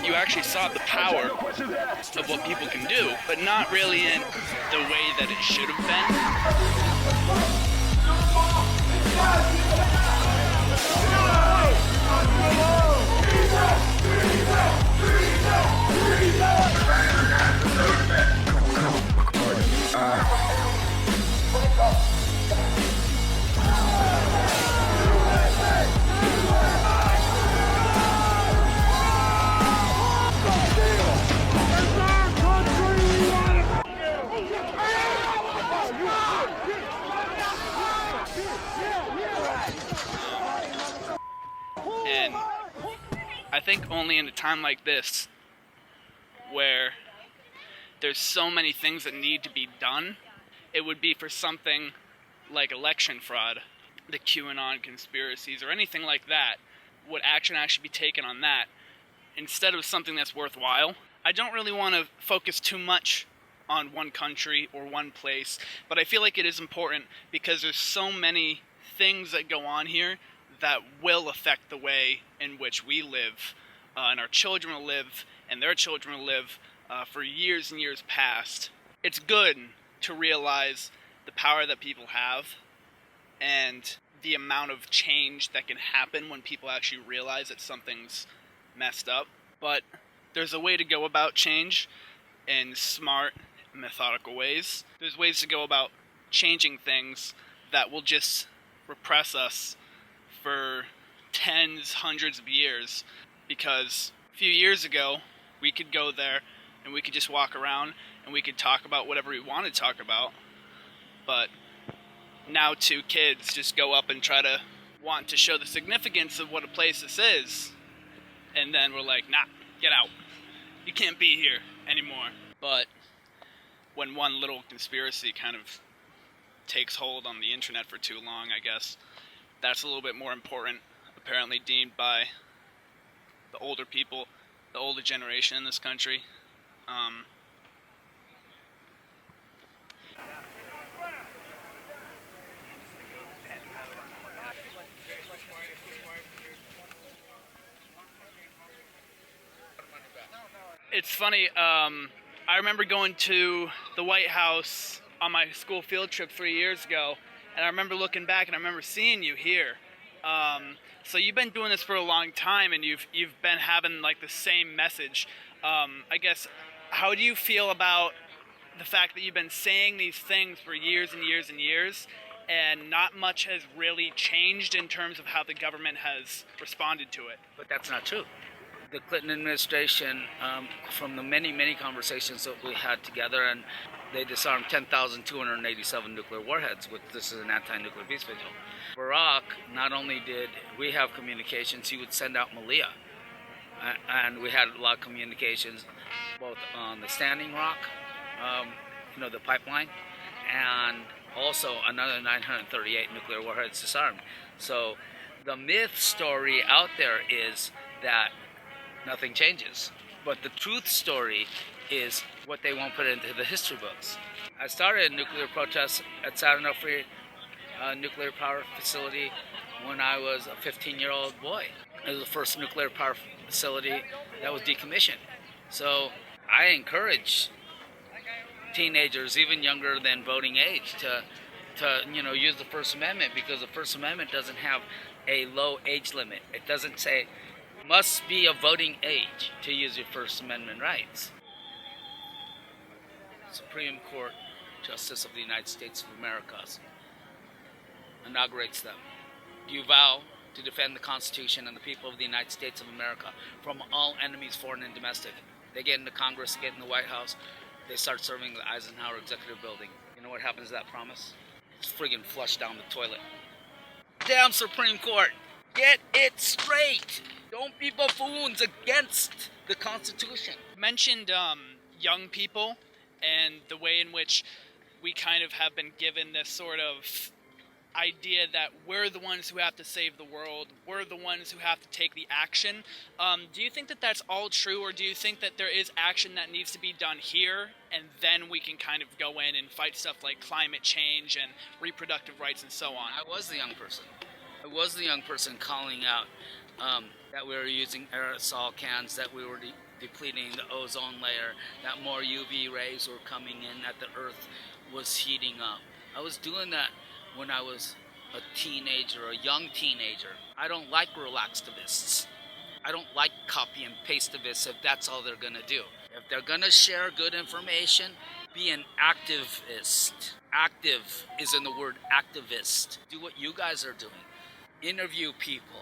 You actually saw the power of what people can do, but not really in the way that it should have been. And I think only in a time like this, where there's so many things that need to be done, it would be for something like election fraud, the QAnon conspiracies, or anything like that, would action actually be taken on that, instead of something that's worthwhile. I don't really want to focus too much on one country or one place, but I feel like it is important because there's so many things that go on here that will affect the way in which we live, and our children will live, and their children will live for years and years past. It's good to realize the power that people have and the amount of change that can happen when people actually realize that something's messed up. But there's a way to go about change in smart, methodical ways. There's ways to go about changing things that will just repress us for tens, hundreds of years, because a few years ago we could go there and we could just walk around and we could talk about whatever we want to talk about, but now two kids just go up and try to want to show the significance of what a place this is, and then we're like, nah, get out, you can't be here anymore. But when one little conspiracy kind of takes hold on the internet for too long, I guess that's a little bit more important, apparently deemed by the older people, the older generation in this country. It's funny. I remember going to the White House on my school field trip 3 years ago, and I remember looking back and I remember seeing you here. So you've been doing this for a long time, and you've been having like the same message. I guess, how do you feel about the fact that you've been saying these things for years and years and years, and not much has really changed in terms of how the government has responded to it? But that's not true. The Clinton administration, from the many conversations that we had together, and they disarmed 10,287 nuclear warheads. This is an anti-nuclear peace vigil. Barack, not only did we have communications, he would send out Malia. And we had a lot of communications both on the Standing Rock, the pipeline, and also another 938 nuclear warheads disarmed. So the myth story out there is that nothing changes. But the truth story is what they won't put into the history books. I started nuclear protests at Saturn Free nuclear power facility when I was a 15-year-old boy. It was the first nuclear power facility that was decommissioned. So I encourage teenagers, even younger than voting age, to use the First Amendment, because the First Amendment doesn't have a low age limit. It doesn't say must be of voting age to use your First Amendment rights. Supreme Court Justice of the United States of America inaugurates them. Do you vow to defend the Constitution and the people of the United States of America from all enemies, foreign and domestic? They get into Congress, get in the White House, they start serving the Eisenhower Executive Building. You know what happens to that promise? It's friggin' flushed down the toilet. Damn Supreme Court! Get it straight! Don't be buffoons against the Constitution. You mentioned young people and the way in which we kind of have been given this sort of idea that we're the ones who have to save the world, we're the ones who have to take the action. Do you think that that's all true, or do you think that there is action that needs to be done here, and then we can kind of go in and fight stuff like climate change and reproductive rights and so on? I was the young person calling out that we were using aerosol cans, that we were depleting the ozone layer, that more UV rays were coming in, that the Earth was heating up. I was doing that when I was a teenager, a young teenager. I don't like relaxativists. I don't like copy and paste-ivists if that's all they're gonna do. If they're gonna share good information, be an activist. Active is in the word activist. Do what you guys are doing. Interview people.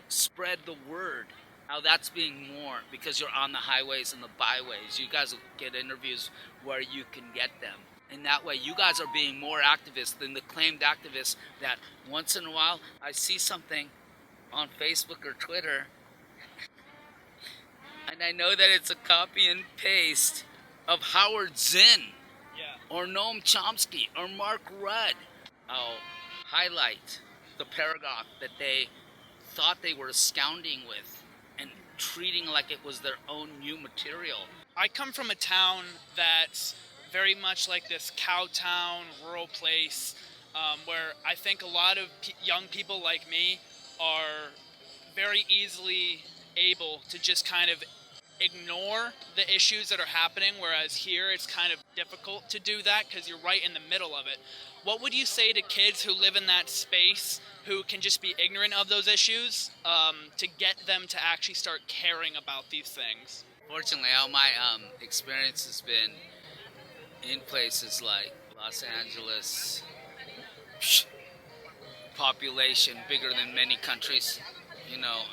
Spread the word. How that's being more, because you're on the highways and the byways. You guys will get interviews where you can get them. And that way, you guys are being more activists than the claimed activists that once in a while I see something on Facebook or Twitter and I know that it's a copy and paste of Howard Zinn or Noam Chomsky or Mark Rudd. I'll highlight the paragraph that they thought they were astounding with and treating like it was their own new material. I come from a town that's very much like this cow town, rural place, where I think a lot of young people like me are very easily able to just kind of ignore the issues that are happening, whereas here it's kind of difficult to do that because you're right in the middle of it. What would you say to kids who live in that space who can just be ignorant of those issues to get them to actually start caring about these things? Fortunately, all my experience has been in places like Los Angeles, population bigger than many countries,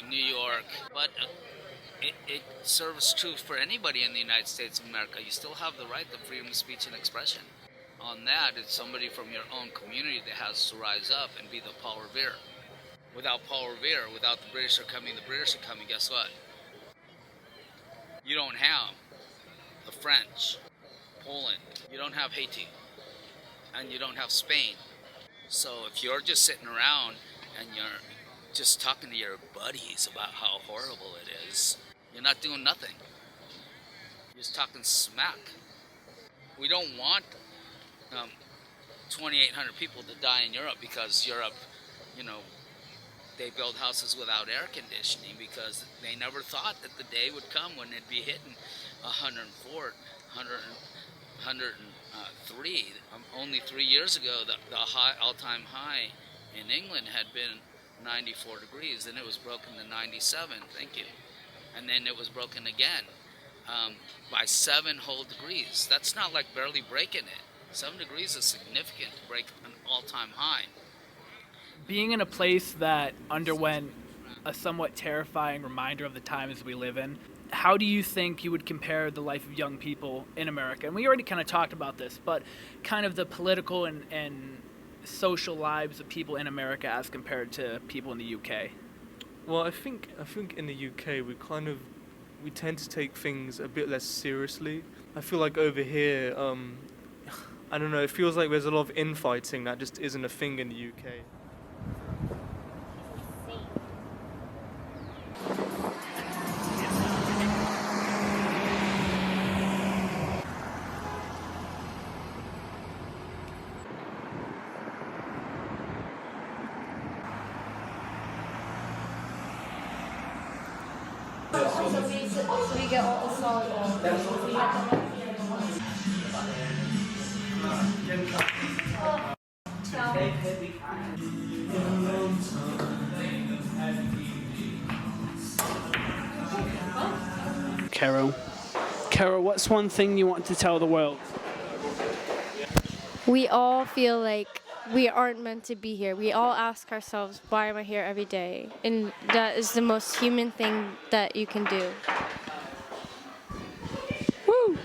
New York, but it serves true for anybody in the United States of America. You still have the right to freedom of speech and expression. On that, it's somebody from your own community that has to rise up and be the Paul Revere. Without Paul Revere, without the British are coming, guess what? You don't have the French, Poland, you don't have Haiti, and you don't have Spain. So if you're just sitting around and you're just talking to your buddies about how horrible it is, you're not doing nothing. You're just talking smack. We don't want 2,800 people to die in Europe because Europe, they build houses without air conditioning because they never thought that the day would come when it'd be hitting 104, 103. Only 3 years ago, the all-time high in England had been 94 degrees. Then it was broken to 97. Thank you. And then it was broken again by 7 whole degrees. That's not like barely breaking it. 7 degrees is significant to break an all-time high. Being in a place that underwent a somewhat terrifying reminder of the times we live in, how do you think you would compare the life of young people in America? And we already kind of talked about this, but kind of the political and social lives of people in America as compared to people in the UK. Well, I think in the UK we tend to take things a bit less seriously. I feel like over here, I don't know, it feels like there's a lot of infighting that just isn't a thing in the UK. We get all the solid Carol, what's one thing you want to tell the world? We all feel like we aren't meant to be here. We all ask ourselves, why am I here every day? And that is the most human thing that you can do. Woo!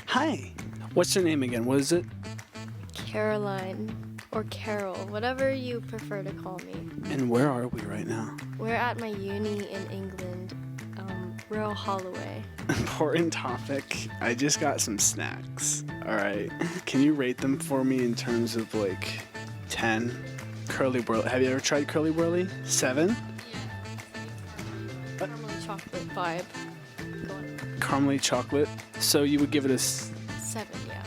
Hi. What's your name again? What is it? Caroline or Carol, whatever you prefer to call me. And where are we right now? We're at my uni in England, Royal Holloway. Important topic. I just got some snacks. All right. Can you rate them for me in terms of like 10? Curly Whirly. Have you ever tried Curly Whirly? 7? Caramel chocolate vibe. Caramely chocolate. So you would give it a 7, yeah.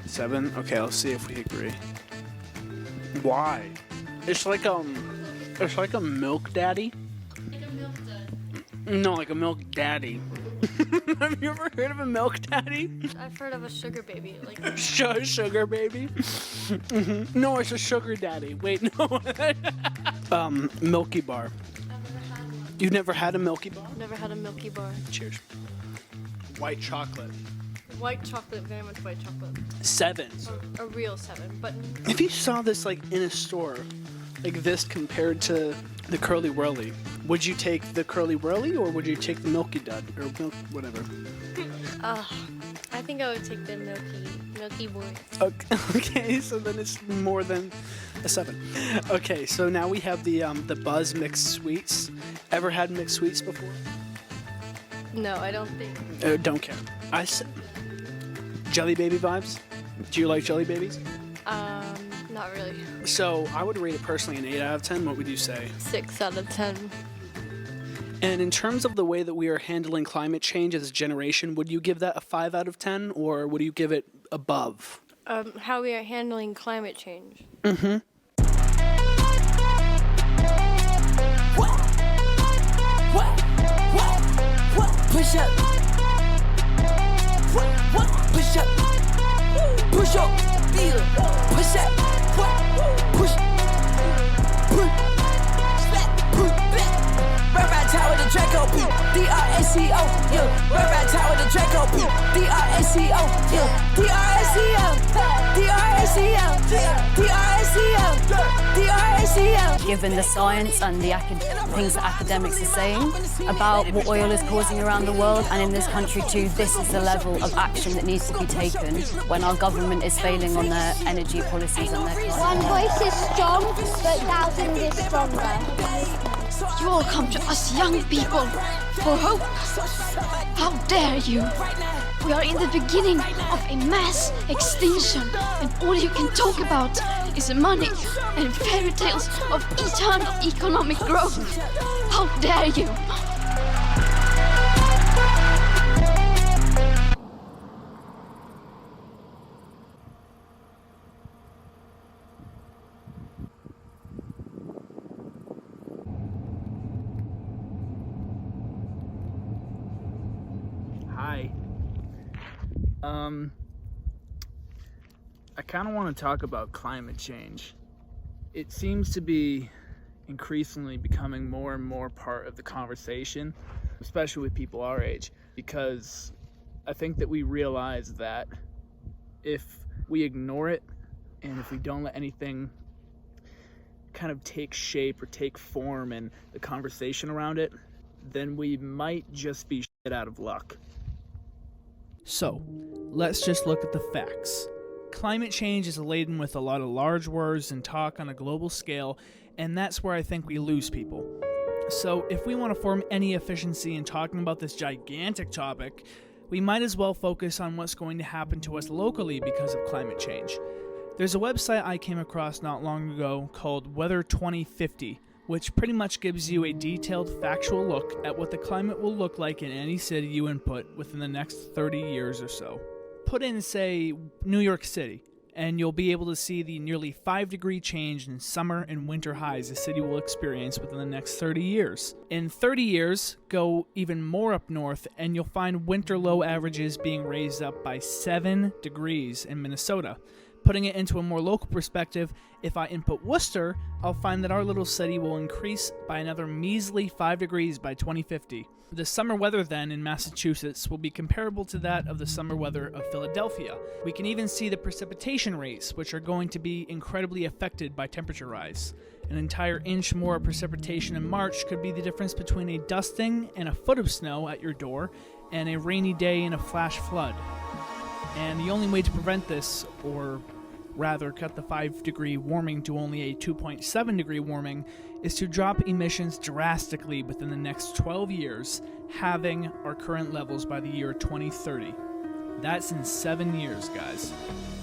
7? Okay, I'll see if we agree. Why? It's like a milk daddy. Like a milk dud. No, like a milk daddy. Have you ever heard of a milk daddy? I've heard of a sugar baby. Like Sugar baby? Mm-hmm. No, it's a sugar daddy. Wait, no. Milky Bar. You've never had a Milky Bar? Never had a Milky Bar. Cheers. White chocolate. White chocolate, very much white chocolate. 7. A real 7, but... If you saw this like in a store, like this compared to the Curly Whirly, would you take the Curly Whirly or would you take the Milky Dud or milk whatever? I think I would take the Milky Boy. Okay, so then it's more than a 7. Okay, so now we have the Buzz mixed sweets. Ever had mixed sweets before? No, I don't think. Don't care. Jelly Baby vibes? Do you like Jelly Babies? Not really. So I would rate it personally an 8 out of 10. What would you say? 6 out of 10. And in terms of the way that we are handling climate change as a generation, would you give that a 5 out of 10 or would you give it above? How we are handling climate change. Mm-hmm. Push up. Push up. Push up. Feel. Push up. Push. Push. Slap. Push. Right right tower with the Draco P. D-R-A-C-O. Yeah. Right right tower with the Draco P. D-R-A-C-O. Yeah. D-R-A-C-O. D-R-A-C-O. D-R-A-C-O. D-R-A-C-O. Given the science and the things that academics are saying about what oil is causing around the world, and in this country too, this is the level of action that needs to be taken when our government is failing on their energy policies and their climate. One voice is strong, but 1,000 is stronger. You all come to us young people for hope. How dare you? We are in the beginning of a mass extinction, and all you can talk about is money and fairy tales of eternal economic growth. How dare you? Hi. I kind of want to talk about climate change. It seems to be increasingly becoming more and more part of the conversation, especially with people our age, because I think that we realize that if we ignore it and if we don't let anything kind of take shape or take form in the conversation around it, then we might just be shit out of luck. So, let's just look at the facts. Climate change is laden with a lot of large words and talk on a global scale, and that's where I think we lose people. So, if we want to form any efficiency in talking about this gigantic topic, we might as well focus on what's going to happen to us locally because of climate change. There's a website I came across not long ago called Weather 2050, which pretty much gives you a detailed, factual look at what the climate will look like in any city you input within the next 30 years or so. Put in, say, New York City, and you'll be able to see the nearly 5-degree change in summer and winter highs the city will experience within the next 30 years. In 30 years, go even more up north, and you'll find winter low averages being raised up by 7 degrees in Minnesota. Putting it into a more local perspective, if I input Worcester, I'll find that our little city will increase by another measly 5 degrees by 2050. The summer weather then in Massachusetts will be comparable to that of the summer weather of Philadelphia. We can even see the precipitation rates, which are going to be incredibly affected by temperature rise. An entire inch more of precipitation in March could be the difference between a dusting and a foot of snow at your door and a rainy day and a flash flood. And the only way to prevent this, or rather cut the 5-degree warming to only a 2.7 degree warming, is to drop emissions drastically within the next 12 years, halving our current levels by the year 2030. That's in 7 years, guys.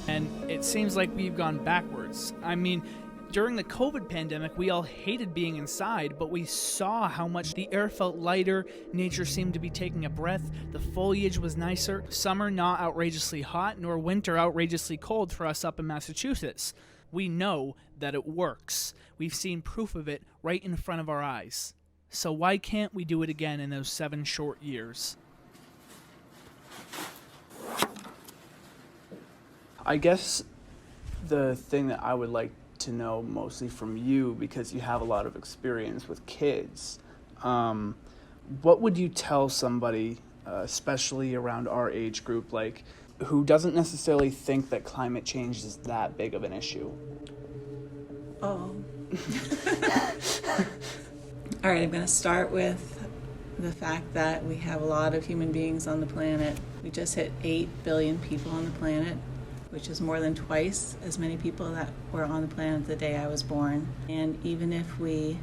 And it seems like we've gone backwards. I mean, during the COVID pandemic, we all hated being inside, but we saw how much the air felt lighter, nature seemed to be taking a breath, the foliage was nicer, summer not outrageously hot, nor winter outrageously cold for us up in Massachusetts. We know that it works. We've seen proof of it right in front of our eyes. So why can't we do it again in those 7 short years? I guess the thing that I would like to know mostly from you, because you have a lot of experience with kids, what would you tell somebody, especially around our age group, like who doesn't necessarily think that climate change is that big of an issue? Oh. All right, I'm going to start with the fact that we have a lot of human beings on the planet. We just hit 8 billion people on the planet, which is more than twice as many people that were on the planet the day I was born. And even if we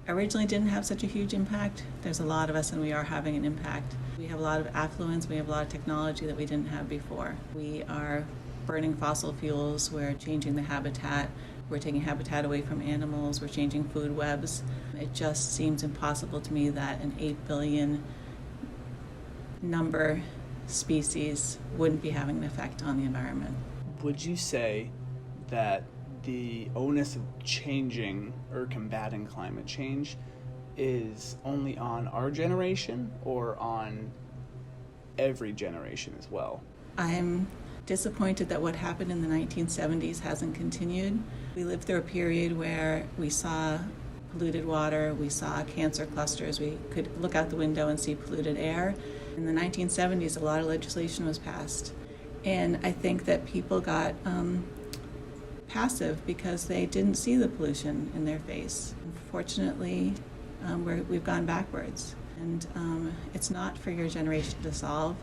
originally didn't have such a huge impact, there's a lot of us and we are having an impact. We have a lot of affluence, we have a lot of technology that we didn't have before. We are burning fossil fuels, we're changing the habitat, we're taking habitat away from animals, we're changing food webs. It just seems impossible to me that an 8 billion number species wouldn't be having an effect on the environment. Would you say that the onus of changing or combating climate change is only on our generation or on every generation as well? I'm disappointed that what happened in the 1970s hasn't continued. We lived through a period where we saw polluted water, we saw cancer clusters, we could look out the window and see polluted air. In the 1970s, a lot of legislation was passed. And I think that people got passive because they didn't see the pollution in their face. Unfortunately, we've gone backwards. And it's not for your generation to solve.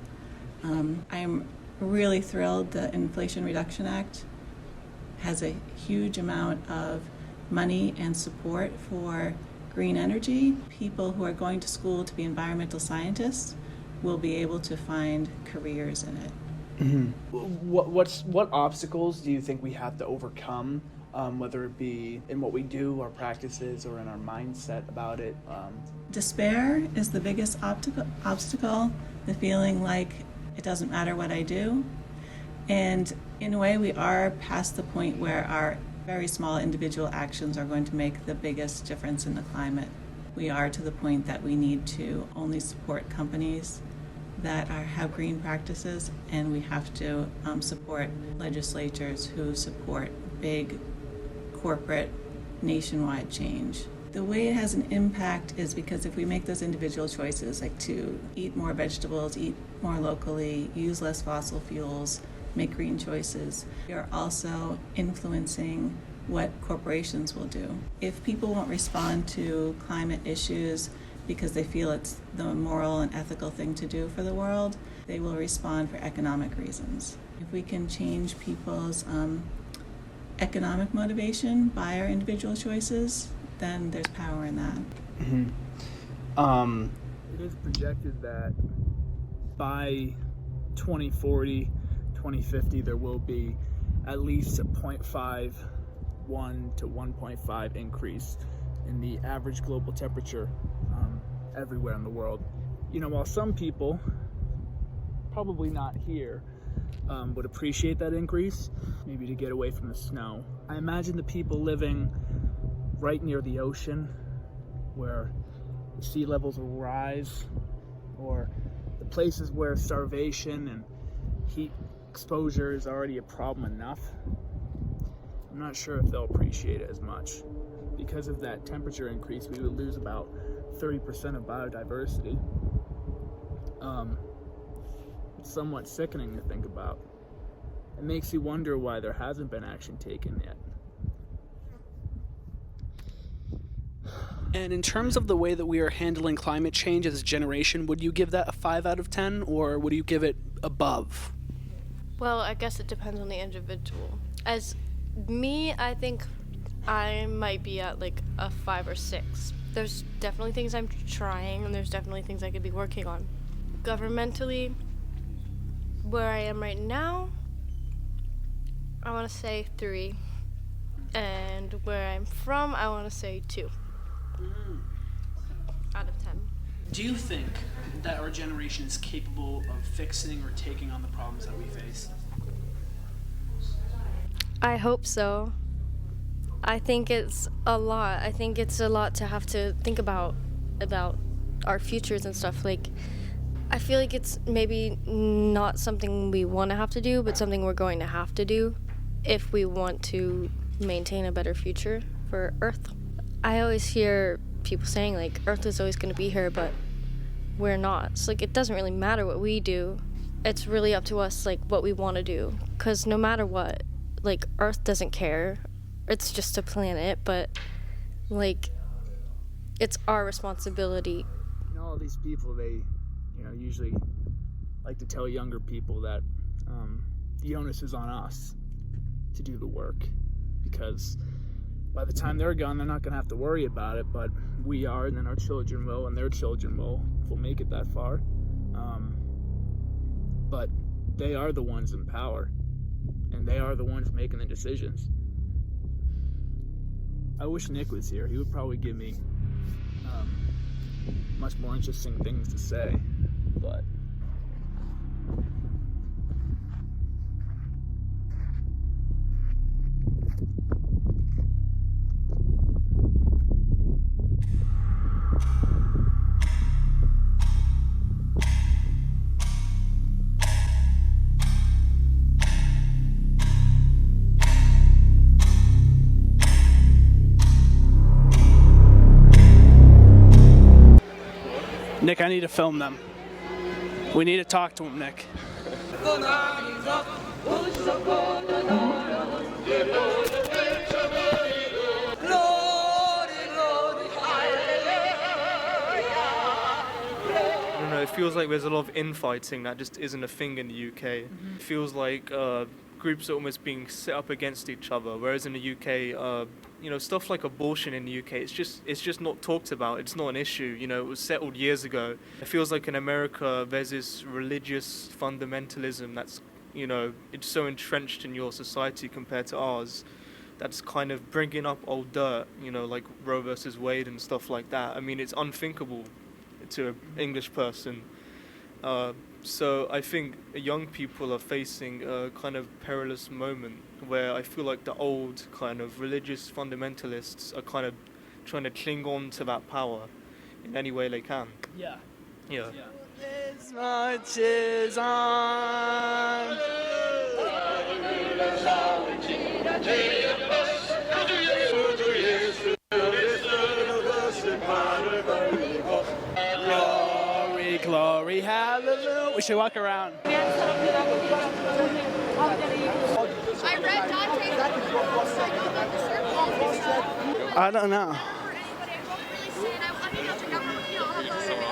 I'm really thrilled the Inflation Reduction Act has a huge amount of money and support for green energy. People who are going to school to be environmental scientists will be able to find careers in it. Mm-hmm. What obstacles do you think we have to overcome, whether it be in what we do, our practices, or in our mindset about it? Despair is the biggest obstacle, the feeling like it doesn't matter what I do. And in a way, we are past the point where our very small individual actions are going to make the biggest difference in the climate. We are to the point that we need to only support companies that have green practices, and we have to support legislatures who support big corporate nationwide change. The way it has an impact is because if we make those individual choices, like to eat more vegetables, eat more locally, use less fossil fuels, make green choices, we are also influencing what corporations will do. If people won't respond to climate issues because they feel it's the moral and ethical thing to do for the world, they will respond for economic reasons. If we can change people's economic motivation by our individual choices, then there's power in that. It is projected that by 2040, 2050, there will be at least a 0.51 to 1.5 increase in the average global temperature everywhere in the world. You know, while some people, probably not here, would appreciate that increase, maybe to get away from the snow, I imagine the people living right near the ocean, where the sea levels will rise, or the places where starvation and heat exposure is already a problem enough, I'm not sure if they'll appreciate it as much. Because of that temperature increase, we would lose about 30% of biodiversity. It's somewhat sickening to think about. It makes you wonder why there hasn't been action taken yet. And in terms of the way that we are handling climate change as a generation, would you give that a 5 out of 10, or would you give it above? Well, I guess it depends on the individual. As me, I think I might be at like a 5 or 6. There's definitely things I'm trying, and there's definitely things I could be working on. Governmentally, where I am right now, I want to say 3. And where I'm from, I want to say 2. Out of 10. Do you think that our generation is capable of fixing or taking on the problems that we face? I hope so. I think it's a lot. I think it's a lot to have to think about our futures and stuff. Like, I feel like it's maybe not something we want to have to do, but something we're going to have to do if we want to maintain a better future for Earth. I always hear people saying, like, Earth is always going to be here, but we're not. So, like, it doesn't really matter what we do. It's really up to us, like, what we want to do. Because no matter what, like, Earth doesn't care. It's just a planet, but, like, it's our responsibility. You know, all these people, they, usually like to tell younger people that the onus is on us to do the work, because by the time they're gone, they're not going to have to worry about it, but we are, and then our children will, and their children will, if we'll make it that far. But they are the ones in power, and they are the ones making the decisions. I wish Nick was here. He would probably give me much more interesting things to say, but Nick, I need to film them. We need to talk to him, Nick. It feels like there's a lot of infighting that just isn't a thing in the UK. It feels like groups are almost being set up against each other, whereas in the UK, stuff like abortion in the UK, it's just not talked about. It's not an issue. It was settled years ago. It feels like in America there's this religious fundamentalism that's, it's so entrenched in your society compared to ours. That's kind of bringing up old dirt, like Roe versus Wade and stuff like that. I mean, it's unthinkable to an English person. So I think young people are facing a kind of perilous moment where I feel like the old kind of religious fundamentalists are kind of trying to cling on to that power in any way they can. Yeah. Yeah. Christmas is on. Glory, glory, hallelujah. We should walk around. I read Dante's I don't know.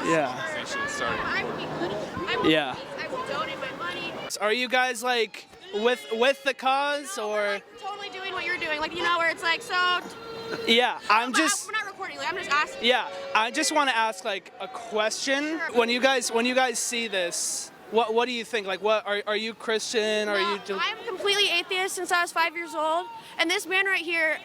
Yeah. Yeah. Are you guys like with the cause or? Totally doing what you're doing, like where it's like so. Yeah, I'm just. We're not recording. I'm just asking. Yeah, I just want to ask like a question. When you guys see this, what do you think? Like, what are you Christian? No, Are you? I'm completely atheist since I was 5 years old, and this man right here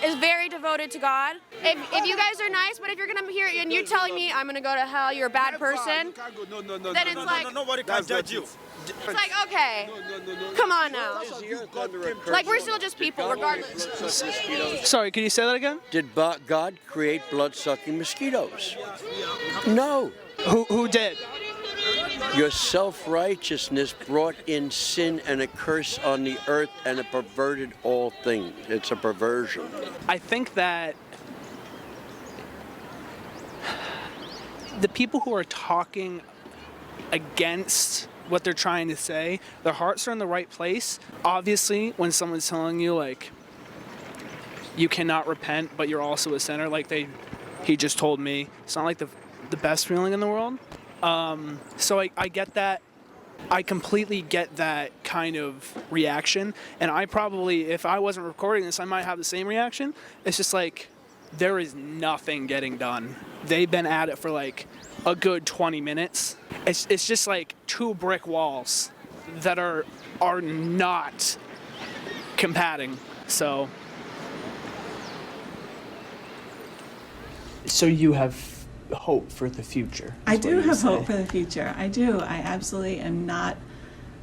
is very devoted to God. If you guys are nice, but if you're gonna be here and you're telling me I'm gonna go to hell, you're a bad person, then it's like nobody can judge you. It's like, okay, come on now. Like, we're still just people, regardless. Sorry, can you say that again? Did God create blood-sucking mosquitoes? No. Who did? Your self-righteousness brought in sin and a curse on the earth, and it perverted all things. It's a perversion. I think that the people who are talking against what they're trying to say, their hearts are in the right place. Obviously, when someone's telling you like you cannot repent, but you're also a sinner, like he just told me, it's not like the best feeling in the world. So I get that. I completely get that kind of reaction, and I probably, if I wasn't recording this, I might have the same reaction. It's just like there is nothing getting done. They've been at it for like a good 20 minutes. It's just like two brick walls that are not combating. So you have hope for the future? I do have hope for the future. I do. I absolutely am not.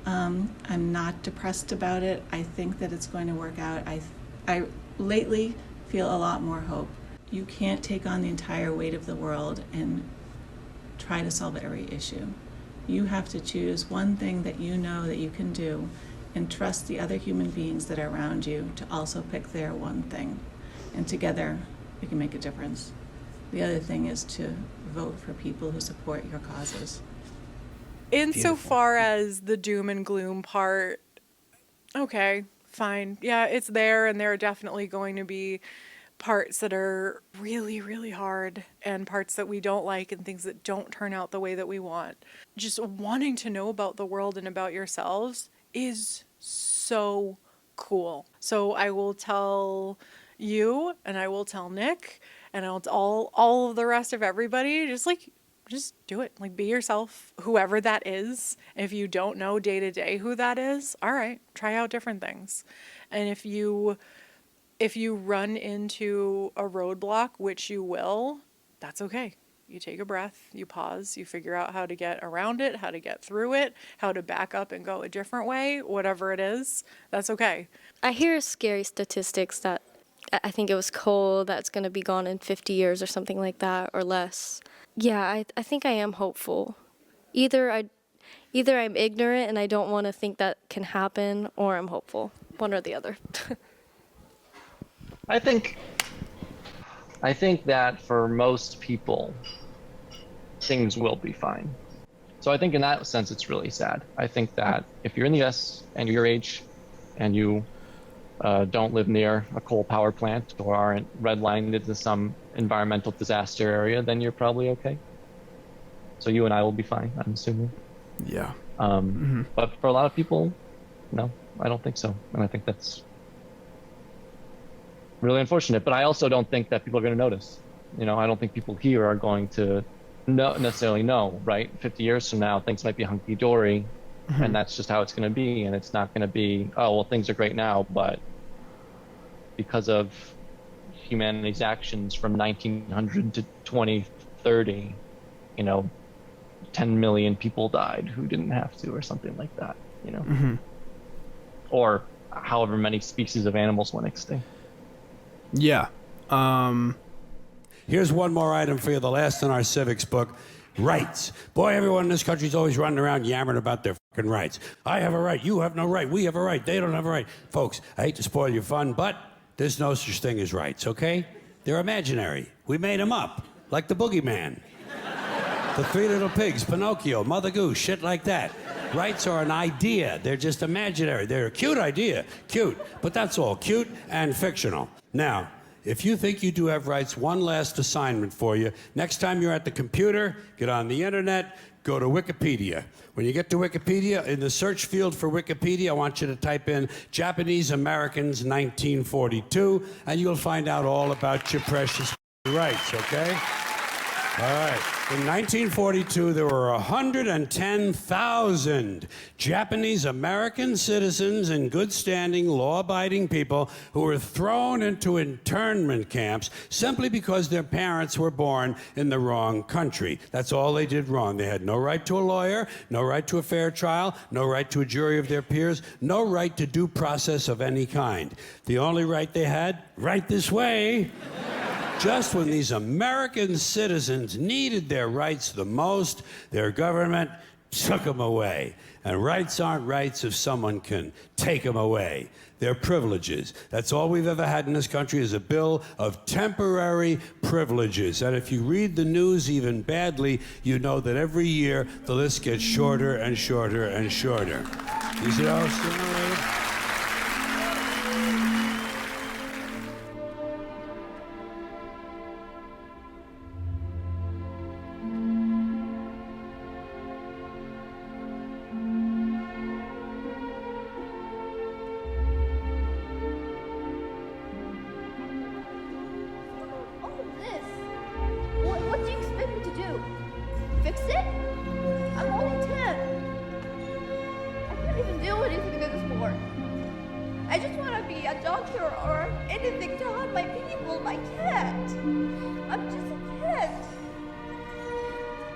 I'm not depressed about it. I think that it's going to work out. I lately feel a lot more hope. You can't take on the entire weight of the world and try to solve every issue. You have to choose one thing that you know that you can do and trust the other human beings that are around you to also pick their one thing. And together, we can make a difference. The other thing is to vote for people who support your causes. Insofar as the doom and gloom part, okay, fine. Yeah, it's there, and there are definitely going to be parts that are really, really hard and parts that we don't like and things that don't turn out the way that we want. Just wanting to know about the world and about yourselves is so cool. So I will tell you, and I will tell Nick, and I'll tell all of the rest of everybody, just do it. Like, be yourself, whoever that is. If you don't know day to day who that is, all right, try out different things. And if you run into a roadblock, which you will, that's okay. You take a breath, you pause, you figure out how to get around it, how to get through it, how to back up and go a different way, whatever it is, that's okay. I hear scary statistics that I think it was coal that's going to be gone in 50 years or something like that, or less. Yeah, I think I am hopeful. Either I'm ignorant and I don't want to think that can happen, or I'm hopeful. One or the other. I think that for most people, things will be fine. So I think in that sense, it's really sad. I think that if you're in the US and you're your age and you don't live near a coal power plant or aren't redlined into some environmental disaster area, then you're probably okay. So you and I will be fine, I'm assuming. Yeah. But for a lot of people, no, I don't think so. And I think that's really unfortunate. But I also don't think that people are going to notice. I don't think people here are going to necessarily know, right? 50 years from now, things might be hunky-dory, and that's just how it's going to be. And it's not going to be, oh, well, things are great now, but because of humanity's actions from 1900 to 2030, 10 million people died who didn't have to, or something like that, or however many species of animals went extinct. Yeah. Here's one more item for you, the last in our civics book. Rights. Boy, everyone in this country's always running around yammering about their fucking rights. I have a right, you have no right, we have a right, they don't have a right. Folks, I hate to spoil your fun, but there's no such thing as rights, okay? They're imaginary. We made them up, like the boogeyman. The Three Little Pigs, Pinocchio, Mother Goose, shit like that. Rights are an idea. They're just imaginary. They're a cute idea. Cute. But that's all. Cute and fictional. Now, if you think you do have rights, one last assignment for you. Next time you're at the computer, get on the internet, go to Wikipedia. When you get to Wikipedia, in the search field for Wikipedia, I want you to type in Japanese Americans 1942, and you'll find out all about your precious rights, okay? All right. In 1942, there were 110,000 Japanese American citizens and good-standing, law-abiding people who were thrown into internment camps simply because their parents were born in the wrong country. That's all they did wrong. They had no right to a lawyer, no right to a fair trial, no right to a jury of their peers, no right to due process of any kind. The only right they had, right this way. Just when these American citizens needed their rights the most, their government took them away. And rights aren't rights if someone can take them away. They're privileges. That's all we've ever had in this country is a bill of temporary privileges. And if you read the news even badly, you know that every year the list gets shorter and shorter and shorter. You see how it's doing? What do you expect me to do? Fix it? I'm only 10. I can't even do anything anymore. I just want to be a doctor or anything to help my people. I can't. I'm just a kid.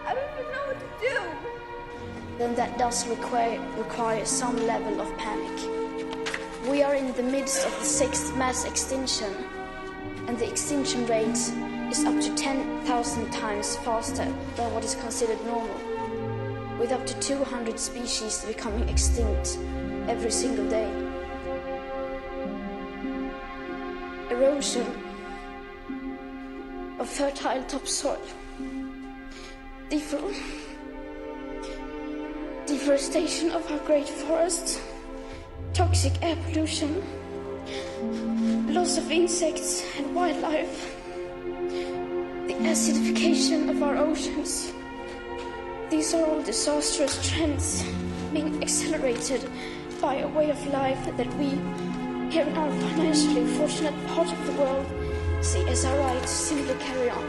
I don't even know what to do. Then that does require some level of panic. We are in the midst of the 6th mass extinction, and the extinction rate is up to 10,000 times faster than what is considered normal, with up to 200 species becoming extinct every single day. Erosion of fertile topsoil, deforestation of our great forests, toxic air pollution, loss of insects and wildlife, the acidification of our oceans. These are all disastrous trends being accelerated by a way of life that we, here in our financially fortunate part of the world, see as our right to simply carry on.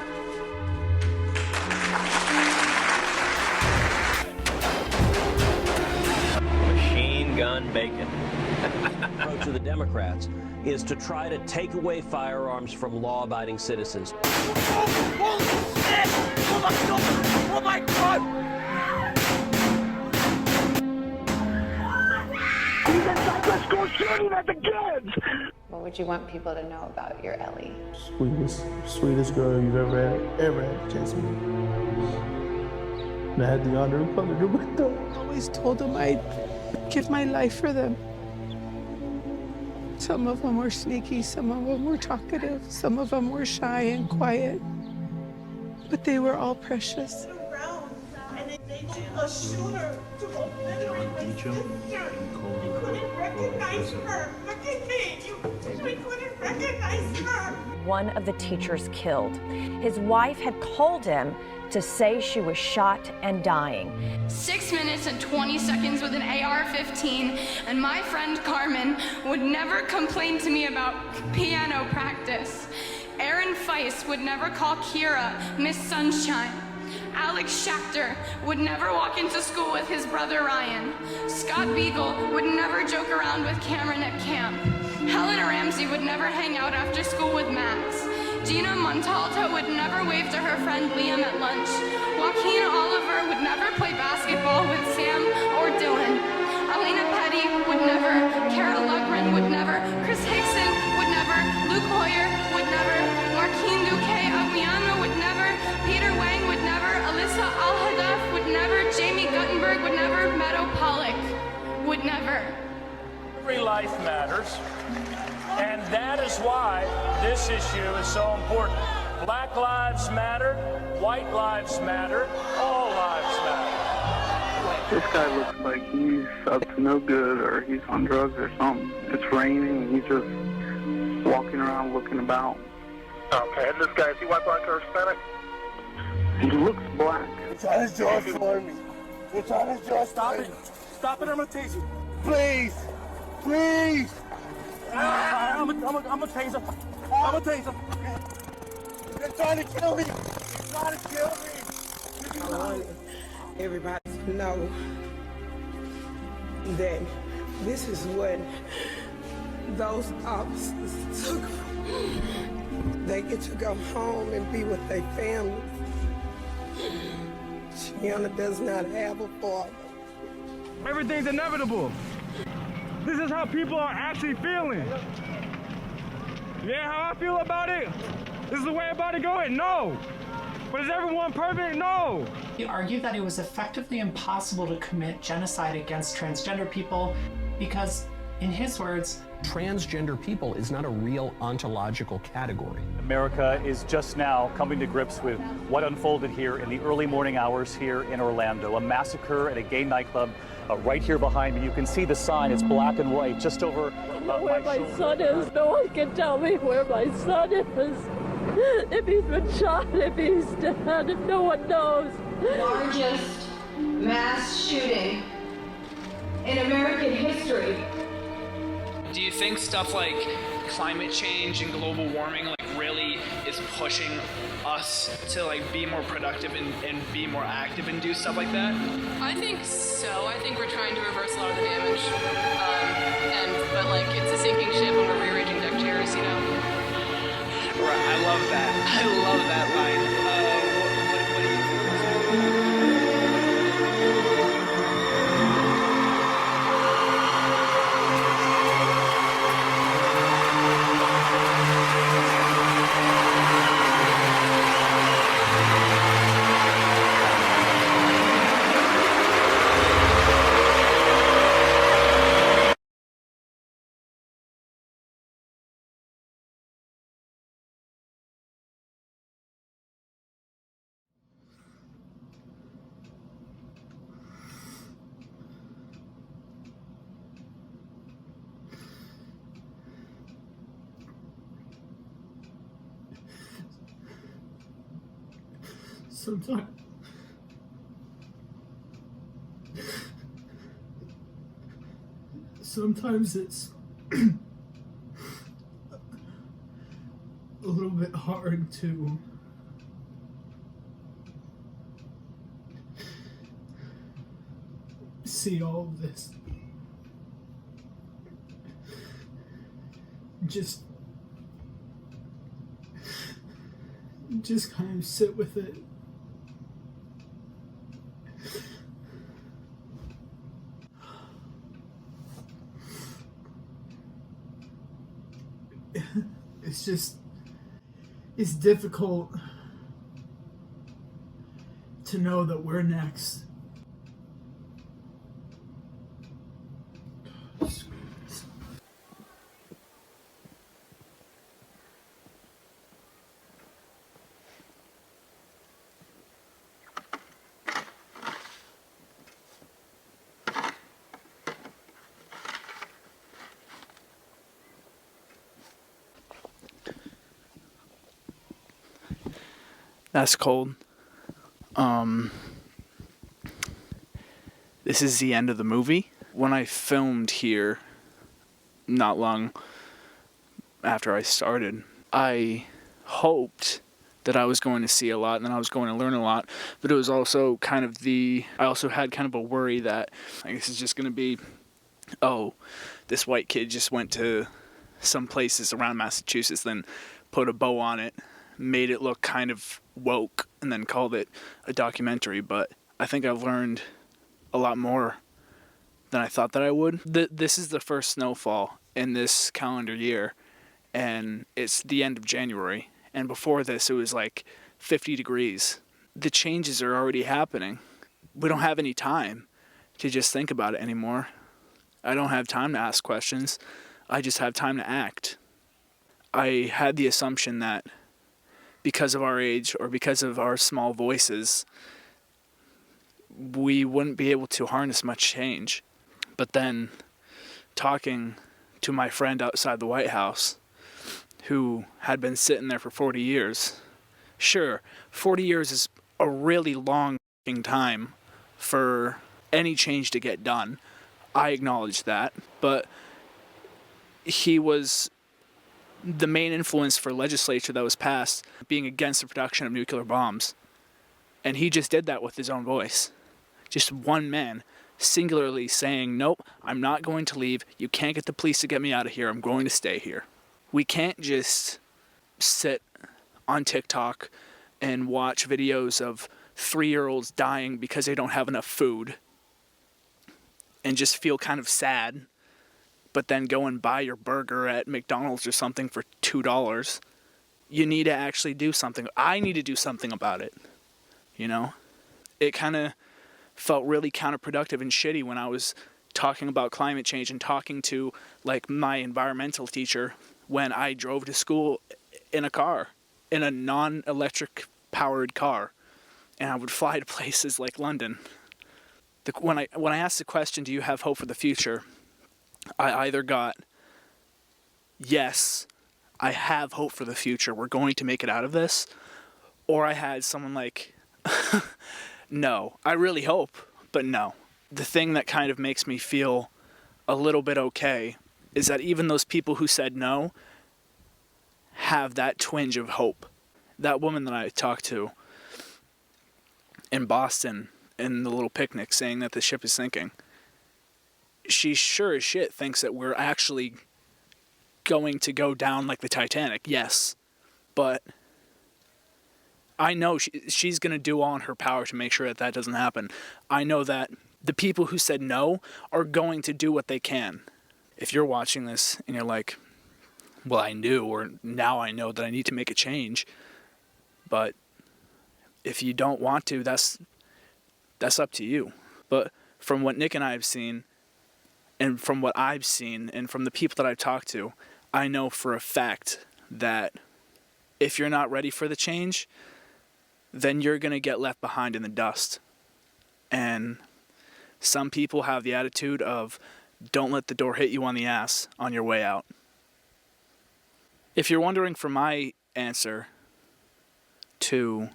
Machine gun bacon. The approach of the Democrats is to try to take away firearms from law-abiding citizens. Oh shit! Oh my god! Oh my god! He's inside the school shooting at the kids! What would you want people to know about your Ellie? Sweetest girl you've ever had a chance to meet. And I had the honor of coming to with them. I always told them I'd give my life for them. Some of them were sneaky, some of them were talkative, some of them were shy and quiet, but they were all precious. A shooter to obliterate my sister. You couldn't recognize her. Look at me. You couldn't recognize her. One of the teachers killed. His wife had called him to say she was shot and dying. 6 minutes and 20 seconds with an AR-15, and my friend Carmen would never complain to me about piano practice. Aaron Feist would never call Kira Miss Sunshine. Alex Schachter would never walk into school with his brother Ryan. Scott Beagle would never joke around with Cameron at camp. Helen Ramsey would never hang out after school with Max. Gina Montalto would never wave to her friend Liam at lunch. Joaquin Oliver would never play basketball with Sam or Dylan. Elena Petty would never. Carol Lugren would never. Chris Hickson would never. Luke Hoyer would never. Marquine Duque Aguiano would never. Peter Wang would never. Alyssa Al life matters, and that is why this issue is so important. Black lives matter, white lives matter, all lives matter. This guy looks like he's up to no good, or he's on drugs or something. It's raining, and he's just walking around looking about. Okay, and this guy, is he white, black, or Hispanic? He looks black. It's on his jaw for me. It's on his jaw. Stop it. Stop it, I'm gonna tase you. Please. Please. I'm gonna tase him. I'm gonna tase him. They're trying to kill me. They're trying to kill me. I want everybody to know that this is what those officers took. They get to go home and be with their families. Shiana does not have a father. Everything's inevitable. This is how people are actually feeling. Yeah, how I feel about it? This is the way about it going? No. But is everyone perfect? No. He argued that it was effectively impossible to commit genocide against transgender people because, in his words, transgender people is not a real ontological category. America is just now coming to grips with what unfolded here in the early morning hours here in Orlando. A massacre at a gay nightclub right here behind me. You can see the sign. It's black and white just over where my son is. No one can tell me where my son is. If he's been shot, if he's dead, if no one knows. Largest mass shooting in American history. Do you think stuff like climate change and global warming really is pushing us to be more productive and be more active and do stuff like that? I think so. I think we're trying to reverse a lot of the damage. But it's a sinking ship and we're rearranging deck chairs, you know? Right, I love that. I love that line. What do you Sometimes it's a little bit hard to see all of this. Just kind of sit with it. It's difficult to know that we're next. That's cold. This is the end of the movie. When I filmed here, not long after I started, I hoped that I was going to see a lot and that I was going to learn a lot, but it was also I also had kind of a worry that I guess it's just going to be, oh, this white kid just went to some places around Massachusetts, then put a bow on it, made it look kind of woke, and then called it a documentary. But I think I've learned a lot more than I thought that I would. This is the first snowfall in this calendar year, and it's the end of January. And before this, it was 50 degrees. The changes are already happening. We don't have any time to just think about it anymore. I don't have time to ask questions. I just have time to act. I had the assumption that because of our age or because of our small voices, we wouldn't be able to harness much change. But then, talking to my friend outside the White House, who had been sitting there for 40 years, sure, 40 years is a really long time for any change to get done. I acknowledge that. But he was the main influence for legislature that was passed being against the production of nuclear bombs. And he just did that with his own voice. Just one man singularly saying, nope, I'm not going to leave. You can't get the police to get me out of here. I'm going to stay here. We can't just sit on TikTok and watch videos of 3-year-olds dying because they don't have enough food and just feel kind of sad, but then go and buy your burger at McDonald's or something for $2. You need to actually do something. I need to do something about it, you know? It kind of felt really counterproductive and shitty when I was talking about climate change and talking to, like, my environmental teacher when I drove to school in a car, in a non-electric powered car, and I would fly to places like London. When I asked the question, do you have hope for the future, I either got, yes, I have hope for the future, we're going to make it out of this, or I had someone like, no, I really hope, but no. The thing that kind of makes me feel a little bit okay is that even those people who said no have that twinge of hope. That woman that I talked to in Boston in the little picnic saying that the ship is sinking, she sure as shit thinks that we're actually going to go down like the Titanic, yes. But I know she's going to do all in her power to make sure that that doesn't happen. I know that the people who said no are going to do what they can. If you're watching this and you're like, well, I knew, or now I know that I need to make a change, but if you don't want to, that's up to you. But from what Nick and I have seen, and from what I've seen, and from the people that I've talked to, I know for a fact that if you're not ready for the change, then you're going to get left behind in the dust. And some people have the attitude of, don't let the door hit you on the ass on your way out. If you're wondering for my answer to